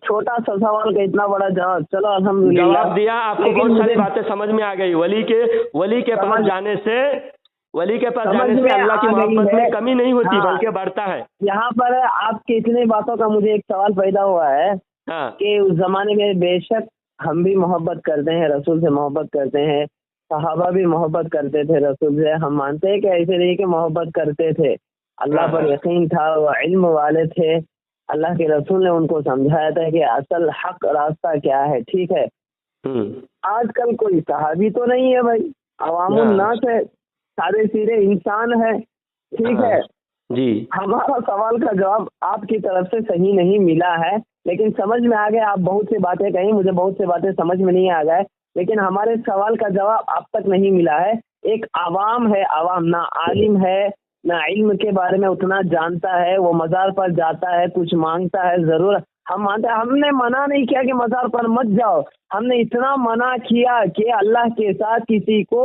[SPEAKER 2] چھوٹا سا سوال کا اتنا بڑا جواب. چلو الحمدللہ
[SPEAKER 3] جواب دیا. آپ کو بہت ساری باتیں سمجھ میں آ گئی. ولی کے پاس جانے سے اللہ کی محبت میں کمی نہیں ہوتی، بلکہ بڑھتا ہے.
[SPEAKER 2] یہاں پر آپ کی اتنی باتوں کا مجھے ایک سوال پیدا ہوا ہے کہ اس زمانے میں بے شک ہم بھی محبت کرتے ہیں، رسول سے محبت کرتے ہیں، صحابہ بھی محبت کرتے تھے رسول سے. ہم مانتے ہیں کہ ایسے نہیں کہ محبت کرتے تھے، اللہ پر یقین تھا، وہ علم والے تھے. اللہ کے رسول نے ان کو سمجھایا تھا کہ اصل حق راستہ کیا ہے. ٹھیک ہے، آج کل کوئی صحابی تو نہیں ہے بھائی، عوام الناس ہے، سارے سیرے انسان ہے. ٹھیک ہے
[SPEAKER 3] جی.
[SPEAKER 2] ہمارا سوال کا جواب آپ کی طرف سے صحیح نہیں ملا ہے، لیکن سمجھ میں آ گیا. آپ بہت سی باتیں کہیں، مجھے بہت سی باتیں سمجھ میں نہیں آ گئے، لیکن ہمارے سوال کا جواب اب تک نہیں ملا ہے. ایک عوام ہے، عوام نہ عالم ہے، نہ علم کے بارے میں اتنا جانتا ہے. وہ مزار پر جاتا ہے، کچھ مانگتا ہے، ضرور ہم مانتے ہیں. ہم نے منع نہیں کیا کہ مزار پر مت جاؤ، ہم نے اتنا منع کیا کہ اللہ کے ساتھ کسی کو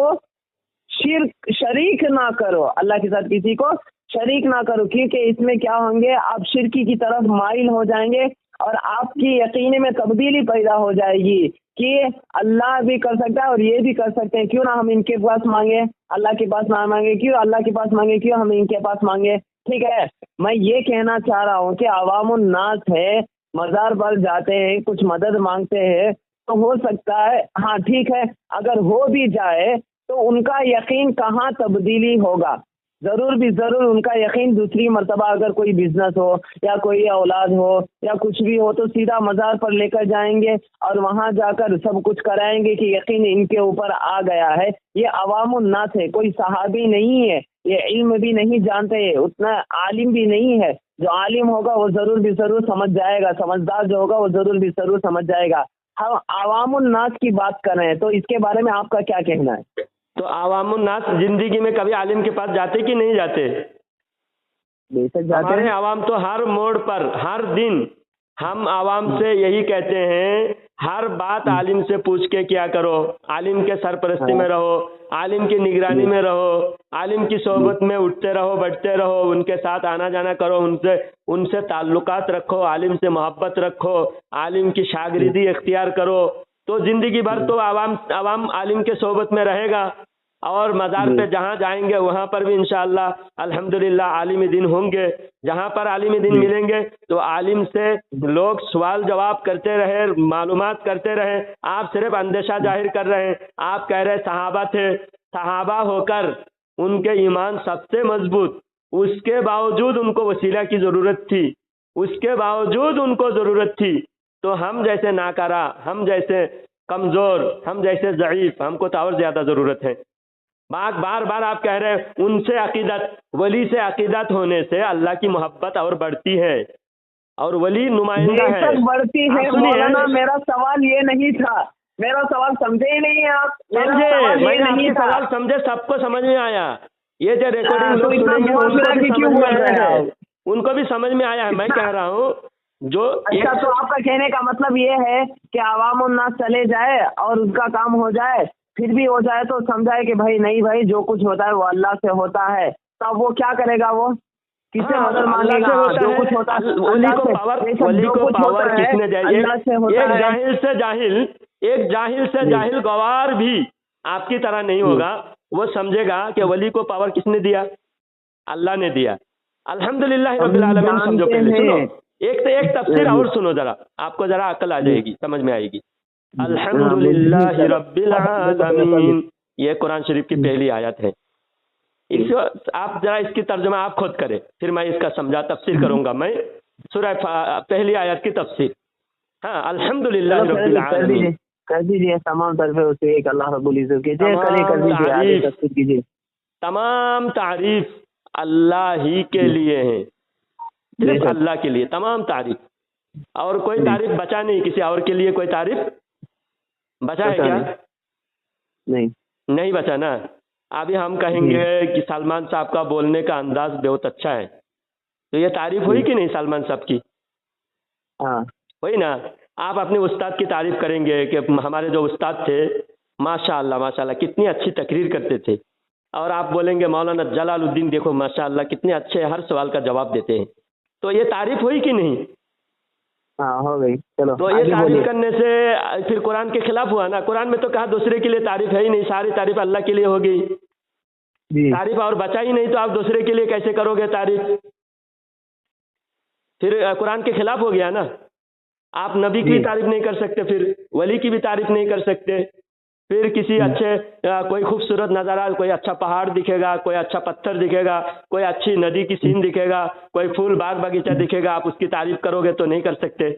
[SPEAKER 2] شریک نہ کرو. اللہ کے ساتھ کسی کو شریک نہ کرو، کیونکہ اس میں کیا ہوں گے، آپ شرکی کی طرف مائل ہو جائیں گے اور آپ کی یقین میں تبدیلی پیدا ہو جائے گی کہ اللہ بھی کر سکتا ہے اور یہ بھی کر سکتے ہیں. کیوں نہ ہم ان کے پاس مانگے، اللہ کے پاس نہ مانگے؟ کیوں اللہ کے پاس مانگے، کیوں ہم ان کے پاس مانگے؟ ٹھیک ہے، میں یہ کہنا چاہ رہا ہوں کہ عوام الناس ہے، مزار پر جاتے ہیں، کچھ مدد مانگتے ہیں، تو ہو سکتا ہے، ہاں ٹھیک ہے، اگر ہو بھی جائے تو ان کا یقین کہاں تبدیلی ہوگا؟ ضرور بھی ضرور ان کا یقین دوسری مرتبہ اگر کوئی بزنس ہو یا کوئی اولاد ہو یا کچھ بھی ہو تو سیدھا مزار پر لے کر جائیں گے اور وہاں جا کر سب کچھ کرائیں گے کہ یقین ان کے اوپر آ گیا ہے. یہ عوام الناس ہے، کوئی صحابی نہیں ہے، یہ علم بھی نہیں جانتے، اتنا عالم بھی نہیں ہے. جو عالم ہوگا وہ ضرور بھی ضرور سمجھ جائے گا، سمجھدار جو ہوگا وہ ضرور بھی ضرور سمجھ جائے گا. ہم عوام الناس کی بات کر رہے ہیں، تو اس کے بارے میں آپ کا کیا کہنا ہے؟
[SPEAKER 3] تو عوام الناس زندگی میں کبھی عالم کے پاس جاتے کہ نہیں جاتے؟
[SPEAKER 2] بے شک جاتے
[SPEAKER 3] ہمارے
[SPEAKER 2] ہیں.
[SPEAKER 3] عوام تو ہر موڑ پر، ہر دن ہم عوام سے یہی کہتے ہیں، ہر بات عالم سے پوچھ کے کیا کرو، عالم کے سرپرستی میں رہو، عالم کی نگرانی میں رہو، عالم کی صحبت میں اٹھتے رہو، بیٹھتے رہو، ان کے ساتھ آنا جانا کرو، ان سے تعلقات رکھو، عالم سے محبت رکھو، عالم کی شاگردی اختیار کرو. تو زندگی بھر تو عوام عالم کے صحبت میں رہے گا، اور مزار پہ جہاں جائیں گے وہاں پر بھی انشاءاللہ الحمدللہ عالم دین ہوں گے. جہاں پر عالم دین ملیں گے تو عالم سے لوگ سوال جواب کرتے رہے، معلومات کرتے رہے. آپ صرف اندیشہ ظاہر کر رہے ہیں. آپ کہہ رہے صحابہ تھے، صحابہ ہو کر ان کے ایمان سب سے مضبوط، اس کے باوجود ان کو وسیلہ کی ضرورت تھی، اس کے باوجود ان کو ضرورت تھی. تو ہم جیسے ناکارہ، ہم جیسے کمزور، ہم جیسے ضعیف، ہم کو تو اور زیادہ ضرورت ہے. بار بار آپ کہہ رہے ہیں ان سے عقیدت، ولی سے عقیدت ہونے سے اللہ کی محبت اور بڑھتی ہے، اور ولی نمائندہ ہے.
[SPEAKER 2] بڑھتی ہے مولانا. میرا سوال یہ نہیں تھا، میرا سوال سمجھے ہی نہیں آپ.
[SPEAKER 3] سمجھے، میں نے آپ کے سوال سمجھے، سب کو سمجھ میں آیا. یہ جو ریکارڈنگ لوگ سنیں گے ان کو بھی سمجھ میں آیا ہے. میں کہہ رہا ہوں جو
[SPEAKER 2] اچھا، تو آپ کا کہنے کا مطلب یہ ہے کہ عوام الناس چلے جائے اور اس کا کام ہو جائے، پھر بھی ہو جائے تو سمجھائے کہ بھائی نہیں بھائی، جو کچھ ہوتا ہے وہ اللہ سے ہوتا ہے. تب وہ کیا کرے گا؟ وہ کس سے مدد مانگے گا؟ جو کچھ ہوتا ہے
[SPEAKER 3] ولی کو پاور کس نے دیا؟ ایک جاہل سے جاہل گوار بھی آپ کی طرح نہیں ہوگا، وہ سمجھے گا کہ ولی کو پاور کس نے دیا؟ اللہ نے دیا. الحمدللہ رب العالمین. سمجھو پہلے سنو، ایک تفسیر اور سنو، ذرا آپ کو ذرا عقل آ جائے گی، سمجھ میں آئے گی. الحمدللہ رب العالمین، یہ قرآن شریف کی پہلی آیت ہے. آپ ذرا اس کی ترجمہ آپ خود کریں، پھر میں اس کا سمجھا تفسیر کروں گا. میں سورہ پہلی آیت کی تفسیر. ہاں الحمدللہ
[SPEAKER 2] چلو
[SPEAKER 3] رب العالمین.
[SPEAKER 2] کر دیجیے تمام طرفوں سے ایک اللہ رب العزت کے جے کرے کر دیجیے آگے تفسیر کیجیے.
[SPEAKER 3] تمام تعریف اللہ ہی کے لیے ہیں، صرف اللہ کے لیے تمام تعریف، اور کوئی تعریف بچا نہیں، کسی اور کے لیے کوئی تعریف بچا ہے کیا؟
[SPEAKER 2] نہیں
[SPEAKER 3] نہیں بچا نا. ابھی ہم کہیں گے کہ سلمان صاحب کا بولنے کا انداز بہت اچھا ہے، تو یہ تعریف ہوئی کہ نہیں سلمان صاحب کی؟
[SPEAKER 2] ہاں
[SPEAKER 3] وہی نا. آپ اپنے استاد کی تعریف کریں گے کہ ہمارے جو استاد تھے ماشاء اللہ کتنی اچھی تقریر کرتے تھے، اور آپ بولیں گے مولانا جلال الدین دیکھو ماشاء اللہ کتنے اچھے ہر سوال کا جواب دیتے ہیں، تو یہ تعریف ہوئی کہ نہیں؟
[SPEAKER 2] ہاں ہو گئی. چلو
[SPEAKER 3] تو یہ تعریف کرنے سے پھر قرآن کے خلاف ہوا نا. قرآن میں تو کہا دوسرے کے لیے تعریف ہے ہی نہیں، ساری تعریف اللہ کے لیے ہوگی.
[SPEAKER 2] جی
[SPEAKER 3] تعریف اور بچا ہی نہیں تو آپ دوسرے کے لیے کیسے کرو گے تعریف؟ پھر قرآن کے خلاف ہو گیا نا. آپ نبی کی بھی تعریف نہیں کر سکتے، پھر ولی کی بھی تعریف نہیں کر سکتے، پھر کسی اچھے کوئی خوبصورت نظارہ، کوئی اچھا پہاڑ دکھے گا، کوئی اچھا پتھر دکھے گا، کوئی اچھی ندی کی سین دکھے گا، کوئی پھول باغ باغیچہ دکھے گا، آپ اس کی تعریف کرو گے تو نہیں کر سکتے،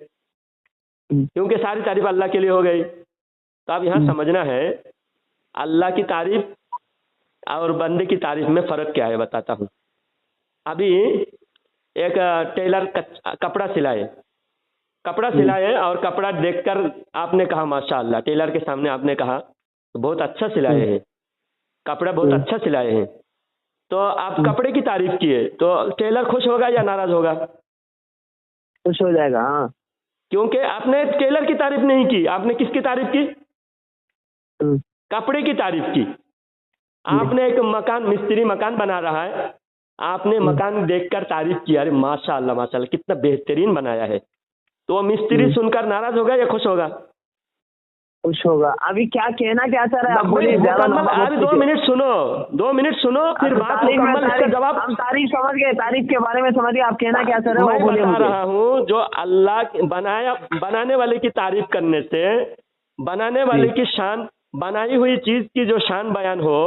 [SPEAKER 3] کیونکہ ساری تعریف اللہ کے لیے ہو گئی. تو اب یہاں سمجھنا ہے اللہ کی تعریف اور بندے کی تعریف میں فرق کیا ہے بتاتا ہوں. ابھی ایک ٹیلر کپڑا سلائے اور کپڑا دیکھ کر آپ نے کہا ماشاء اللہ، ٹیلر کے سامنے آپ نے کہا بہت اچھا سلائے ہیں، کپڑا بہت اچھا سلائے ہیں، تو آپ کپڑے کی تعریف کیے تو ٹیلر خوش ہوگا یا ناراض ہوگا؟
[SPEAKER 2] خوش ہو جائے گا. ہاں
[SPEAKER 3] کیونکہ آپ نے ٹیلر کی تعریف نہیں کی، آپ نے کس کی تعریف کی؟ کپڑے کی تعریف کی. آپ نے ایک مستری مکان بنا رہا ہے، آپ نے مکان دیکھ کر تعریف کی، ارے ماشاء اللہ کتنا بہترین بنایا ہے، تو وہ مستری سن کر ناراض ہوگا یا خوش ہوگا؟
[SPEAKER 2] خوش ہوگا. ابھی کیا کہنا کیا چاہ رہے ہیں آپ بولیے.
[SPEAKER 3] ابھی 2 منٹ سنو پھر بات مکمل، اس کا جواب.
[SPEAKER 2] ہم تعریف سمجھ گئے، تعریف کے بارے میں سمجھ گئے، آپ کہنا کیا چاہ رہے ہیں وہ بولیے.
[SPEAKER 3] میں بتا رہا ہوں جو اللہ بنانے والے کی تعریف کرنے سے بنانے والے کی شان، بنائی ہوئی چیز کی جو شان بیان ہو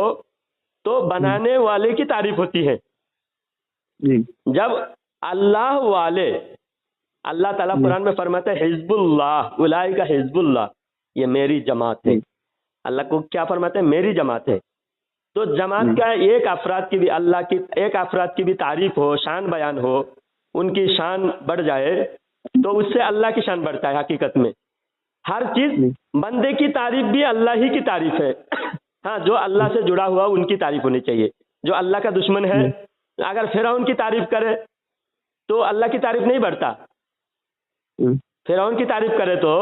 [SPEAKER 3] تو بنانے والے کی تعریف ہوتی ہے. جب اللہ والے، اللہ تعالیٰ قرآن میں فرماتا ہے حزب اللہ اولئک حزب اللہ، یہ میری جماعت ہے. اللہ کو کیا فرماتے ہیں؟ میری جماعت ہے. تو جماعت کا ایک افراد کی بھی اللہ کی ایک افراد کی بھی تعریف ہو، شان بیان ہو، ان کی شان بڑھ جائے تو اس سے اللہ کی شان بڑھتا ہے. حقیقت میں ہر چیز، بندے کی تعریف بھی اللہ ہی کی تعریف ہے. ہاں جو اللہ سے جڑا ہوا ان کی تعریف ہونی چاہیے. جو اللہ کا دشمن ہے اگر فرعون کی تعریف کرے تو اللہ کی تعریف نہیں بڑھتا. فرعون کی تعریف کرے تو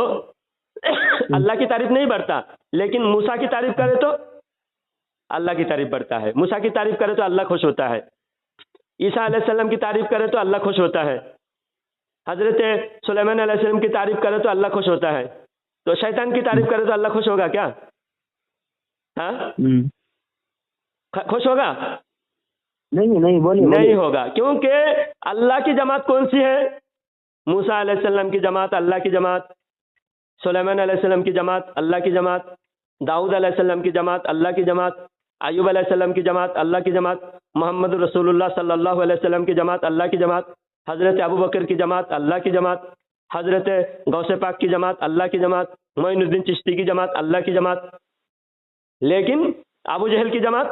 [SPEAKER 3] اللہ کی تعریف نہیں بڑھتا، لیکن موسیٰ کی تعریف کرے تو اللہ کی تعریف بڑھتا ہے. موسیٰ کی تعریف کرے تو اللہ خوش ہوتا ہے. عیسیٰ علیہ السلام کی تعریف کرے تو اللہ خوش ہوتا ہے. حضرت سلیمان علیہ السلام کی تعریف کرے تو اللہ خوش ہوتا ہے. تو شیطان کی تعریف کرے تو اللہ خوش ہوگا کیا؟ ہاں خوش ہوگا؟
[SPEAKER 2] نہیں بولیے.
[SPEAKER 3] نہیں ہوگا، کیونکہ اللہ کی جماعت کون سی ہے؟ موسیٰ علیہ السلام کی جماعت اللہ کی جماعت، سلیمان علیہ السلام کی جماعت اللہ کی جماعت، داؤد علیہ السلام کی جماعت اللہ کی جماعت، ایوب علیہ السلام کی جماعت اللہ کی جماعت، محمد رسول اللہ صلی اللہ علیہ وسلم کی جماعت اللہ کی جماعت، حضرت ابو بکر کی جماعت اللہ کی جماعت، حضرت غوث پاک کی جماعت اللہ کی جماعت، معین الدین چشتی کی جماعت اللہ کی جماعت. لیکن ابو جہل کی جماعت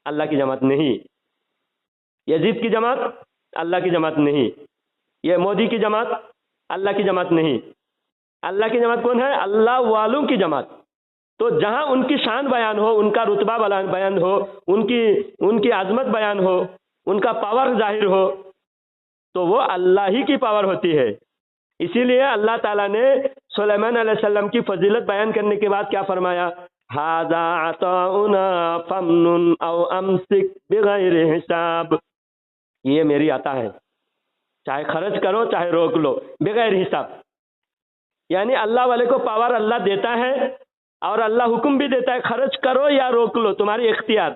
[SPEAKER 3] اللہ کی جماعت نہیں، یزید کی جماعت اللہ کی جماعت نہیں، یہ مودی کی جماعت اللہ کی جماعت نہیں. اللہ کی جماعت کون ہے؟ اللہ والوں کی جماعت. تو جہاں ان کی شان بیان ہو، ان کا رتبہ بیان ہو، ان کی عظمت بیان ہو، ان کا پاور ظاہر ہو تو وہ اللہ ہی کی پاور ہوتی ہے. اسی لیے اللہ تعالیٰ نے سلیمان علیہ السلام کی فضیلت بیان کرنے کے بعد کیا فرمایا؟ ھذا عطاؤنا فمنن او امسک بغیر حساب، یہ میری عطا ہے، چاہے خرچ کرو چاہے روک لو بغیر حساب. یعنی اللہ والے کو پاور اللہ دیتا ہے اور اللہ حکم بھی دیتا ہے خرچ کرو یا روک لو، تمہاری اختیار.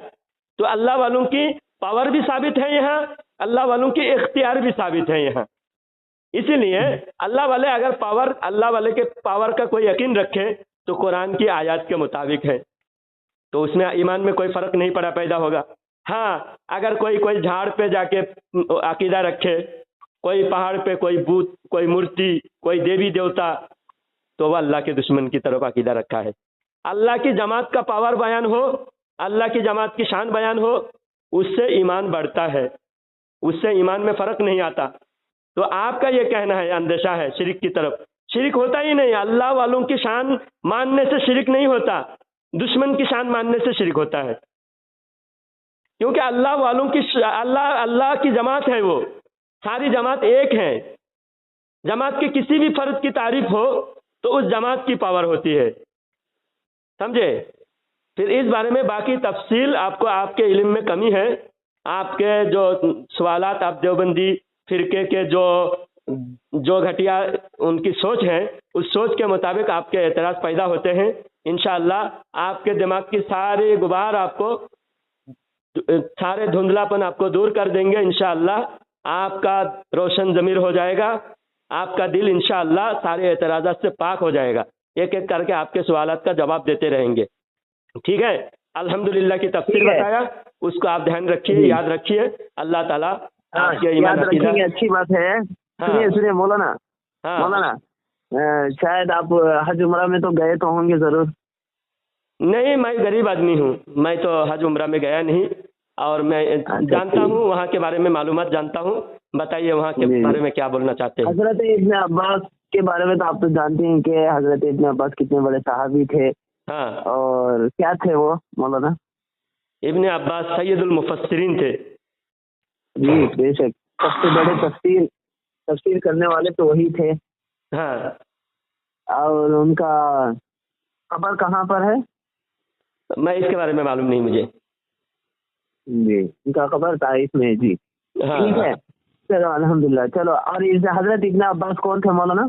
[SPEAKER 3] تو اللہ والوں کی پاور بھی ثابت ہے یہاں، اللہ والوں کی اختیار بھی ثابت ہے یہاں. اسی لیے اللہ والے اگر اللہ والے کے پاور کا کوئی یقین رکھے تو قرآن کی آیات کے مطابق ہے، تو اس میں ایمان میں کوئی فرق نہیں پیدا ہوگا. ہاں اگر کوئی جھاڑ پہ جا کے عقیدہ رکھے कोई पहाड़ पे कोई भूत, कोई मूर्ति, कोई देवी देवता, तो वह अल्लाह के दुश्मन की तरफ अकीदा रखा है। अल्लाह की जमात का पावर बयान हो, अल्लाह की जमात की शान बयान हो, उससे ईमान बढ़ता है, उससे ईमान में फर्क नहीं आता। तो आपका ये कहना है अंदेशा है शिरक की तरफ, शिरक होता ही नहीं। अल्लाह वालों की शान मानने से शिरक नहीं होता, दुश्मन की शान मानने से शिरक होता है। क्योंकि अल्लाह वालों की अल्लाह की जमात है, वो सारी जमात एक है। जमात के किसी भी फर्द की तारीफ हो तो उस जमात की पावर होती है, समझे। फिर इस बारे में बाकी तफसील आपको, आपके इल्म में कमी है। आपके जो सवालात आप देवबंदी फिरके के जो घटिया उनकी सोच है, उस सोच के मुताबिक आपके एतराज़ पैदा होते हैं। इंशाअल्लाह आपके दिमाग की सारी गुबार आपको, सारे धुंधलापन आपको दूर कर देंगे। इंशाअल्लाह आपका रोशन ज़मीर हो जाएगा, आपका दिल इंशाअल्लाह सारे एतराज़ात से पाक हो जाएगा। एक एक करके आपके सवालात का जवाब देते रहेंगे, ठीक है। अल्हम्दुलिल्लाह की तफसीर बताया, उसको आप ध्यान रखिए, याद रखिए। अल्लाह ताला आपके ईमान अकीदा,
[SPEAKER 2] अच्छी बात है। सुनिए मौलाना, मौलाना शायद आप हज उम्रा में तो गए तो होंगे जरूर।
[SPEAKER 3] नहीं, मैं गरीब आदमी हूँ, मैं तो हज उम्रा में गया नहीं, और मैं जानता हूँ वहाँ के बारे में, मालूमात जानता हूँ। बताइए वहाँ के बारे में क्या बोलना चाहते हैं।
[SPEAKER 2] हजरत इब्न अब्बास के बारे में तो आप तो जानते हैं कि हजरत इब्न अब्बास कितने बड़े सहाबी थे।
[SPEAKER 3] हाँ,
[SPEAKER 2] और क्या थे वो मौलाना?
[SPEAKER 3] इब्न अब्बास सैयदुल मुफस्सिरीन थे।
[SPEAKER 2] जी बेशक, सबसे बड़े तफसीर करने वाले तो वही थे।
[SPEAKER 3] हाँ,
[SPEAKER 2] और उनका कब्र कहाँ पर है?
[SPEAKER 3] मैं इसके बारे में मालूम नहीं मुझे।
[SPEAKER 2] जी, उनका कब्र ताइफ में है। जी ठीक है, चलो अल्हम्दुलिल्लाह। चलो, और इस हजरत इब्न अब्बास कौन थे मौलाना?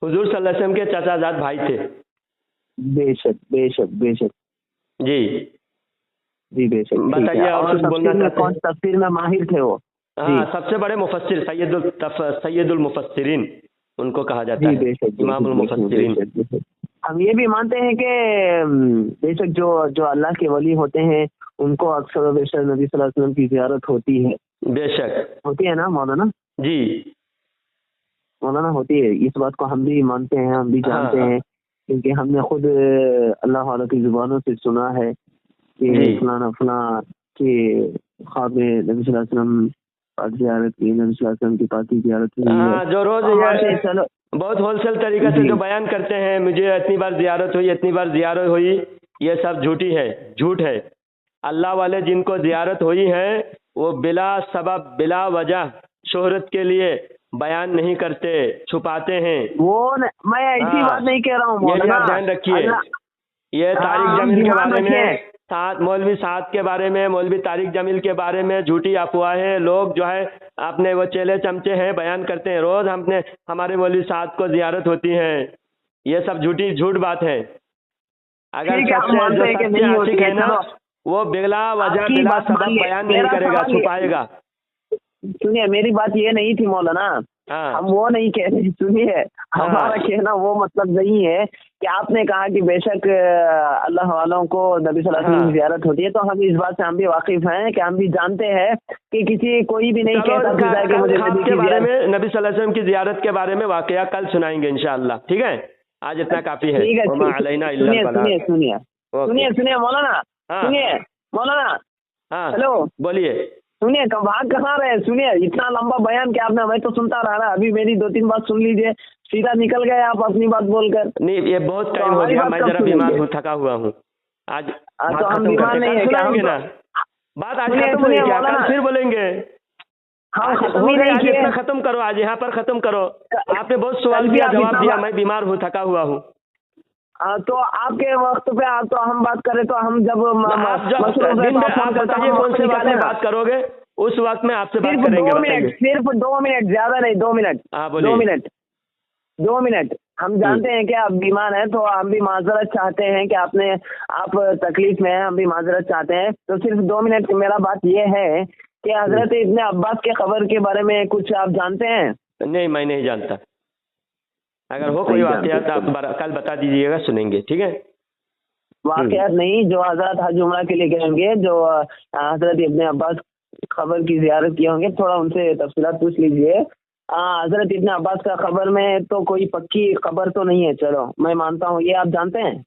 [SPEAKER 3] हुजूर सल्लल्लाहु अलैहि वसल्लम के चाचाजाद भाई थे।
[SPEAKER 2] बेशक बेशक बेशक
[SPEAKER 3] जी
[SPEAKER 2] जी बेशक।
[SPEAKER 3] बताइए, और कुछ बोलना चाहते हैं?
[SPEAKER 2] कौन तफसीर में माहिर थे वो?
[SPEAKER 3] हाँ, सबसे बड़े मुफस्सिर सैयदुल मुफस्सिरीन उनको कहा जाता है, इमामुल मुफस्सिरीन।
[SPEAKER 2] हम ये भी मानते हैं कि बेशक जो अल्लाह के वली होते हैं उनको अक्सर व बेशक नबी सल्लल्लाहु अलैहि वसल्लम की ज़ियारत होती है।
[SPEAKER 3] बेशक
[SPEAKER 2] होती है ना मौलाना?
[SPEAKER 3] जी
[SPEAKER 2] मौलाना होती है, इस बात को हम भी मानते हैं, हम भी जानते हैं, क्योंकि हमने खुद अल्लाह वालों की जुबानों से सुना है कि फलाना फलां के ख्वाब में नबी सल्लल्लाहु अलैहि वसल्लम पाक ज़ियारत की, नबी सल्लल्लाहु अलैहि वसल्लम की पाक की ज़ियारत हुई है।
[SPEAKER 3] जो रोज बहुत होलसेल तरीका से जो बयान करते हैं, मुझे इतनी बार ज़ियारत हुई, इतनी बार ज़ियारत हुई, ये सब झूठी है, झूठ है। अल्लाह वाले जिनको ज़ियारत हुई है वो बिला सबब बिला वजह शोहरत के लिए बयान नहीं करते, छुपाते हैं।
[SPEAKER 2] मैं ऐसी बात नहीं कह रहा हूँ,
[SPEAKER 3] ये आप ध्यान रखिए। ये तारिक जमील के बारे में, मौलवी साद के बारे में, मौलवी तारिक जमील के बारे में झूठी अफवाहें लोग जो है अपने वो चेले चमचे हैं बयान करते हैं। रोज हमारे मौलवी साद को ज़ियारत होती है, ये सब झूठ बात है। अगर सच्चे आशिक है ना, वो बिला वजह बिला सबब बयान नहीं करेगा, छुपाएगा।
[SPEAKER 2] सुनिए, मेरी बात ये नहीं थी मौलाना, हम वो नहीं कह रहे। सुनिए, हमारा कहना वो मतलब नहीं है कि आपने कहा कि बेशक अल्लाह वालों को नबी सल्लल्लाहु अलैहि वसल्लम की ज़ियारत होती है, तो हम इस बात से हम भी वाकिफ हैं कि हम भी जानते हैं कि कोई भी नहीं कहता कि मुझे नबी के बारे में, नबी सल्लल्लाहु अलैहि वसल्लम
[SPEAKER 3] की ज़ियारत के बारे में वाकया कल सुनाएंगे इंशाअल्लाह, ठीक है। आज इतना काफी है।
[SPEAKER 2] सुनिए मौलाना, सुनिए मौलाना।
[SPEAKER 3] हाँ
[SPEAKER 2] हेलो,
[SPEAKER 3] बोलिए।
[SPEAKER 2] सुनिए, भाग कहाँ रहे? सुनिए, इतना लंबा बयान क्या आपने, मैं तो सुनता रहा ना, अभी मेरी 2-3 बात सुन लीजिए, सीधा निकल गए आप अपनी बात बोलकर।
[SPEAKER 3] नहीं, ये बहुत टाइम हो गया, मैं जरा बीमार हूँ, थका हुआ हूँ आज।
[SPEAKER 2] तो हम बीमार नहीं है क्या?
[SPEAKER 3] ना बात आज खत्म हुई क्या? कल फिर बोलेंगे।
[SPEAKER 2] हाँ,
[SPEAKER 3] खत्म करो, आज यहाँ पर खत्म करो। आपने बहुत सवाल किया, जवाब दिया, मैं बीमार हूँ, थका हुआ हूँ।
[SPEAKER 2] तो आपके वक्त पे आप तो हम बात करें, तो हम जब
[SPEAKER 3] आप बताइए कौन सी बात करोगे, उस वक्त में आपसे बात करेंगे।
[SPEAKER 2] 2 मिनट, सिर्फ 2 मिनट, ज्यादा नहीं, 2 मिनट।
[SPEAKER 3] हाँ बोलिए।
[SPEAKER 2] 2 मिनट। हम जानते हैं कि आप बीमार हैं, तो हम भी माजरत चाहते हैं कि आप तकलीफ में हैं, हम भी माजरत चाहते हैं। तो सिर्फ 2 मिनट मेरा बात ये है कि हजरत इब्न अब्बास के खबर के बारे में कुछ आप जानते हैं?
[SPEAKER 3] नहीं, मैं नहीं जानता। अगर हो कोई वाकयात तो आप कल बता दीजिएगा, सुनेंगे, ठीक है।
[SPEAKER 2] वाकयात नहीं, जो हजरत हज उम्रा के लिए गएंगे, जो हजरत इब्न अब्बास खबर की ज़ियारत किए होंगे, थोड़ा उनसे तफसीलात पूछ लीजिए हजरत इब्न अब्बास का खबर में तो कोई पक्की खबर तो नहीं है, चलो मैं मानता हूँ, ये आप जानते हैं।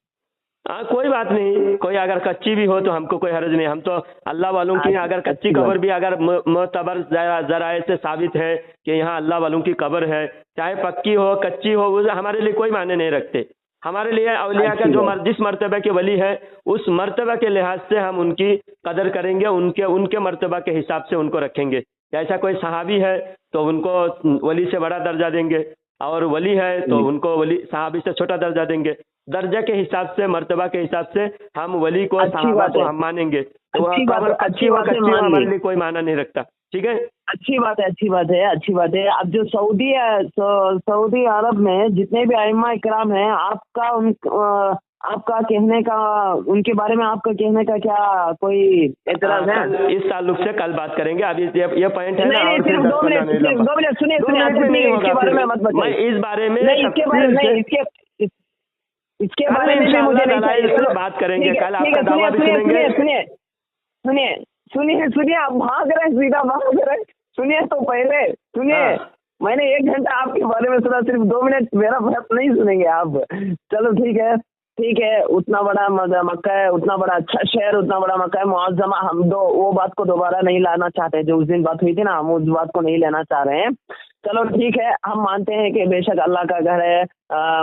[SPEAKER 3] हाँ कोई बात नहीं, कोई अगर कच्ची भी हो तो हमको कोई हर्ज नहीं, हम तो अल्लाह वालों की अगर कच्ची
[SPEAKER 2] अच्छी बात।
[SPEAKER 3] खबर भी अगर मोतबर जराए से साबित है कि यहाँ अल्लाह वालों की कब्र है, चाहे पक्की हो कच्ची हो, वो हमारे लिए कोई मायने नहीं रखते। हमारे लिए औलिया का
[SPEAKER 2] अच्छी
[SPEAKER 3] जो
[SPEAKER 2] बात।
[SPEAKER 3] जिस मर्तबे के वली है उस मर्तबा के लिहाज से हम उनकी कदर करेंगे, उनके उनके मर्तबा के हिसाब से उनको रखेंगे। जैसा कोई सहाबी है तो उनको वली से बड़ा दर्जा देंगे, और वली है तो उनको वली सहाबी से छोटा दर्जा देंगे। दर्जा के हिसाब से, मर्तबा के हिसाब से हम वली को,
[SPEAKER 2] अच्छी
[SPEAKER 3] सहाबा
[SPEAKER 2] बात
[SPEAKER 3] को
[SPEAKER 2] है।
[SPEAKER 3] हम मानेंगे। तो
[SPEAKER 2] अच्छी बात है,
[SPEAKER 3] कच्ची हो
[SPEAKER 2] मान
[SPEAKER 3] हमारे
[SPEAKER 2] ली।
[SPEAKER 3] लिए कोई माना नहीं रखता। ठीक है,
[SPEAKER 2] अच्छी बात है, अच्छी बात है, अच्छी बात है। अब जो सऊदी है, सऊदी अरब में जितने भी आइम्मा इकराम हैं, आपका कहने का, उनके बारे में आपका कहने का क्या कोई एतराज है?
[SPEAKER 3] इस ताल्लुक से कल बात करेंगे। अभी ये पॉइंट है ना,
[SPEAKER 2] नहीं,
[SPEAKER 3] और फिर
[SPEAKER 2] सिर्फ 2 मिनट, सिर्फ 2 मिनट सुनिए, सुनिए, इसके बारे में मत
[SPEAKER 3] मैं
[SPEAKER 2] बताइए।
[SPEAKER 3] इस बारे में
[SPEAKER 2] नहीं, इसके बारे में नहीं, इसके बारे में भी मुझे नहीं चाहिए।
[SPEAKER 3] इंशाअल्लाह बात करेंगे
[SPEAKER 2] ठीक है,
[SPEAKER 3] कल,
[SPEAKER 2] ठीक
[SPEAKER 3] आपका
[SPEAKER 2] है,
[SPEAKER 3] दावा भी
[SPEAKER 2] सुनिए,
[SPEAKER 3] सुनेंगे।
[SPEAKER 2] सुनिए, सुनिए, सुनिए, सुनिए, आप भाग रहे हैं, सीधा भाग रहे हैं। सुनिए तो पहले सुनिए।
[SPEAKER 3] हाँ।
[SPEAKER 2] मैंने 1 घंटा आपके बारे में सुना, सिर्फ 2 मिनट मेरा बात नहीं सुनेंगे आप। चलो ठीक है, ठीक है, उतना बड़ा मक्का है, उतना बड़ा अच्छा शहर, उतना बड़ा मक्का है मुअज़्ज़मा, हम वो बात को दोबारा नहीं लाना चाहते, जो उस दिन बात हुई थी ना, हम उस बात को नहीं लेना चाह रहे हैं। चलो ठीक है, हम मानते हैं कि बेशक अल्लाह का घर है,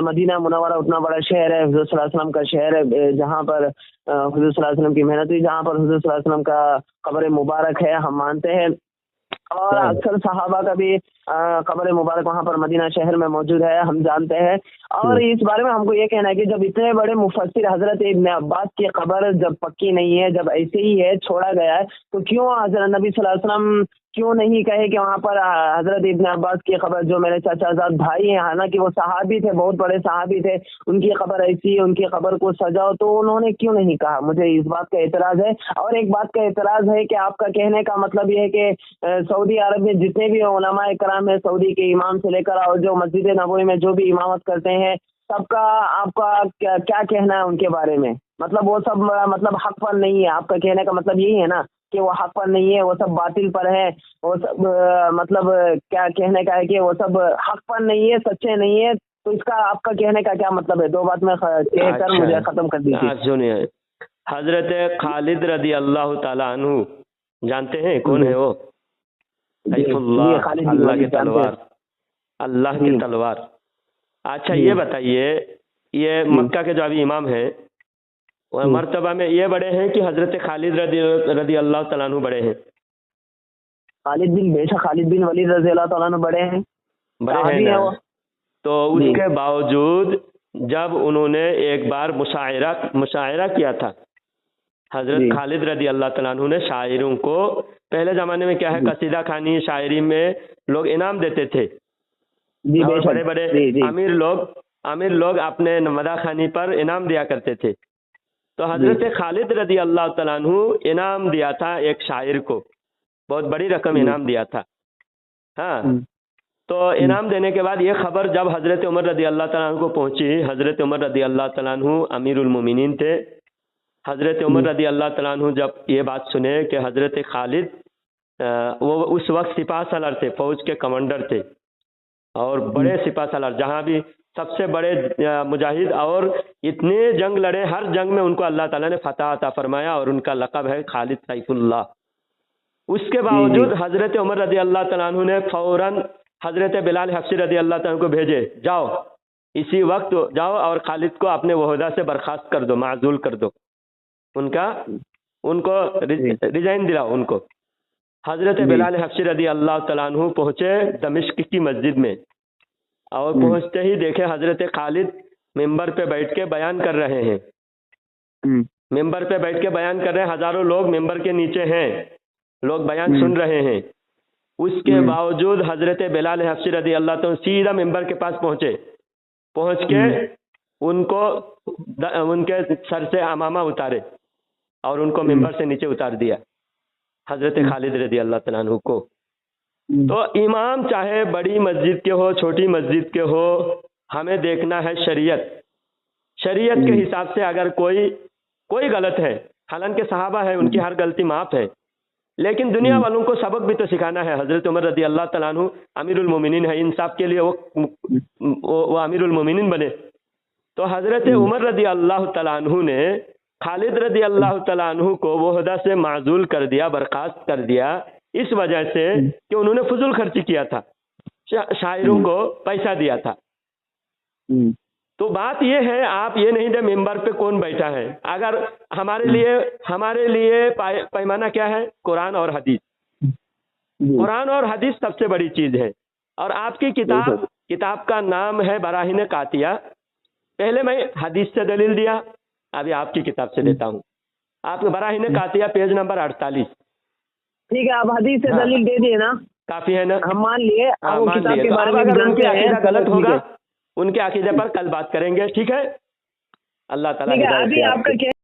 [SPEAKER 2] मदीना मुनव्वरा उतना बड़ा शहर है, हुज़ूर सल्लल्लाहु अलैहि वसल्लम का शहर है, जहाँ पर हुज़ूर सल्लल्लाहु अलैहि वसल्लम की मेहनत हुई, जहाँ पर हुज़ूर सल्लल्लाहु अलैहि वसल्लम का कब्र मुबारक है, हम मानते हैं। और अक्सर सहाबा का भी कब्र मुबारक वहाँ पर मदीना शहर में मौजूद है, हम जानते हैं। और इस बारे में हमको ये कहना है कि जब इतने बड़े मुफस्सिर हजरत इब्न अब्बास की कब्र जब पक्की नहीं है, जब ऐसे ही है, छोड़ा गया है, तो क्यों हजरत नबी सल्लल्लाहु अलैहि वसल्लम क्यों नहीं कहे कि वहाँ पर हजरत इब्न अब्बास की कब्र, जो मेरे चाचाजाद भाई हैं, हालांकि वो सहाबी थे, बहुत बड़े सहाबी थे, उनकी कब्र ऐसी है, उनकी कब्र को सजाओ, तो उन्होंने क्यों नहीं कहा? मुझे इस बात का एतराज है। और एक बात का एतराज है कि आपका कहने का मतलब ये है कि सऊदी अरब में जितने भी उलमा इकराम है, सऊदी के इमाम से लेकर और जो मस्जिद नबवी में जो भी इमामत करते हैं, सबका आपका क्या कहना है उनके बारे में? मतलब वो सब मतलब हक पर नहीं है, आपका कहने का मतलब यही है ना कि वो हक पर नहीं है, वो सब बातिल पर है, वो सब मतलब क्या कहने का है कि वो सब हक पर नहीं है, सच्चे नहीं है, तो इसका आपका कहने का क्या मतलब है? 2 बात में कहकर मुझे खत्म कर दीजिए।
[SPEAKER 3] सुनिए, हजरत खालिद रदी अल्लाह ताला अन्हु, जानते हैं कौन है वो? सैफुल्लाह, अल्लाह की तलवार, अल्लाह की तलवार। अच्छा ये बताइए, ये मक्का के जो अभी इमाम है, वह मर्तबा में ये बड़े हैं कि हजरत खालिद रदी अल्लाह तआला अन्हु बड़े हैं?
[SPEAKER 2] बेशक खालिद बिन वलीद रज़ी अल्लाह तआला अन्हु बड़े हैं
[SPEAKER 3] ना? तो उसके बावजूद जब उन्होंने एक बार मुशायरा किया था, हजरत खालिद रदी अल्लाह तआला अन्हु ने शायरों को, पहले जमाने में क्या है, कसीदा खानी शायरी में लोग इनाम देते थे, और बड़े बड़े अमीर लोग अपने मदा खानी पर इनाम दिया करते थे। तो हजरत खालिद रदी अल्लाह तआला अन्हु इनाम दिया था एक शायर को, बहुत बड़ी रकम इनाम दिया था। हाँ, तो इनाम देने के बाद ये खबर जब हजरत उमर रदी अल्लाह तआला अन्हु को पहुंची, हजरत उमर रदी अल्लाह तआला अन्हु अमीरुल मोमिनीन थे। हजरत उमर रदी अल्लाह तआला अन्हु जब ये बात सुने कि हजरत खालिद, वो उस वक्त सिपाह सालार थे, फौज के कमांडर थे, और बड़े सिपाह सालार, जहाँ भी सबसे बड़े मुजाहिद, और इतने जंग लड़े, हर जंग में उनको अल्लाह ताला ने फतह अता फरमाया, और उनका लक़ब है खालिद सैफुल्लाह। उसके बावजूद हजरत उमर रदी अल्लाह तआला अन्हु ने फौरन हजरत बिलाल हबशी रदी अल्लाह तआला अन्हु को भेजे, जाओ इसी वक्त जाओ और खालिद को अपने वहदा से बर्खास्त कर दो, माजूल कर दो, उनको रिजाइन दिलाओ उनको। हजरत बिलाल हबशी रदी अल्लाह तआला अन्हु पहुंचे दमिश्क की मस्जिद में, और पहुंचते ही देखे हजरत खालिद मिंबर पे बैठ के बयान कर रहे हैं, मिंबर पे बैठ के बयान कर रहे हैं, हजारों लोग मिंबर के नीचे हैं, लोग बयान सुन रहे हैं। उसके बावजूद हजरत बिलाल हबशी रदी अल्लाह तआला सीधा मिंबर के पास पहुंच के उनको उनके सर से अमामा उतारे और उनको मिंबर से नीचे उतार दिया, हजरत खालिद रदी अल्लाह तआला अन्हु को। तो इमाम चाहे बड़ी मस्जिद के हो, छोटी मस्जिद के हो, हमें देखना है शरीयत के हिसाब से। अगर कोई गलत है, हालांकि सहाबा है, उनकी हर गलती माफ है, लेकिन दुनिया वालों को सबक भी तो सिखाना है। हजरत उमर रदी अल्लाह तआला अन्हु अमीरुल मोमिनीन है, इंसाफ के लिए वो अमीरुल मोमिनीन बने। तो हजरत उमर रदी अल्लाह तआला अन्हु ने खालिद रदी अल्लाह तआला अन्हु को वो ओहदा से माजूल कर दिया, बर्खास्त कर दिया, इस वजह से कि उन्होंने फजूल खर्ची किया था, शायरों को पैसा दिया था। तो बात ये है, आप ये नहीं दे मेंबर पे कौन बैठा है। अगर हमारे लिए पैमाना क्या है? कुरान और हदीस। कुरान और हदीस सबसे बड़ी चीज है। और आपकी किताब का नाम है बराहीन कातिया। पहले मैं हदीस से दलील दिया, अभी आपकी किताब से देता हूँ। आपने बराहीन कातिया पेज नंबर 48।
[SPEAKER 2] ठीक है, आप हदीस से दलील दे दिए ना,
[SPEAKER 3] काफी है ना?
[SPEAKER 2] हम मान लिए।
[SPEAKER 3] हाँ, मान लिए।
[SPEAKER 2] के बारे में
[SPEAKER 3] अगर उनके
[SPEAKER 2] जानते हैं,
[SPEAKER 3] अकीदा गलत होगा, उनके अकीदे पर कल बात करेंगे, ठीक है? अल्लाह ताला
[SPEAKER 2] ठीक है।
[SPEAKER 3] हिदायत
[SPEAKER 2] अभी
[SPEAKER 3] दे
[SPEAKER 2] आपका
[SPEAKER 3] आपको।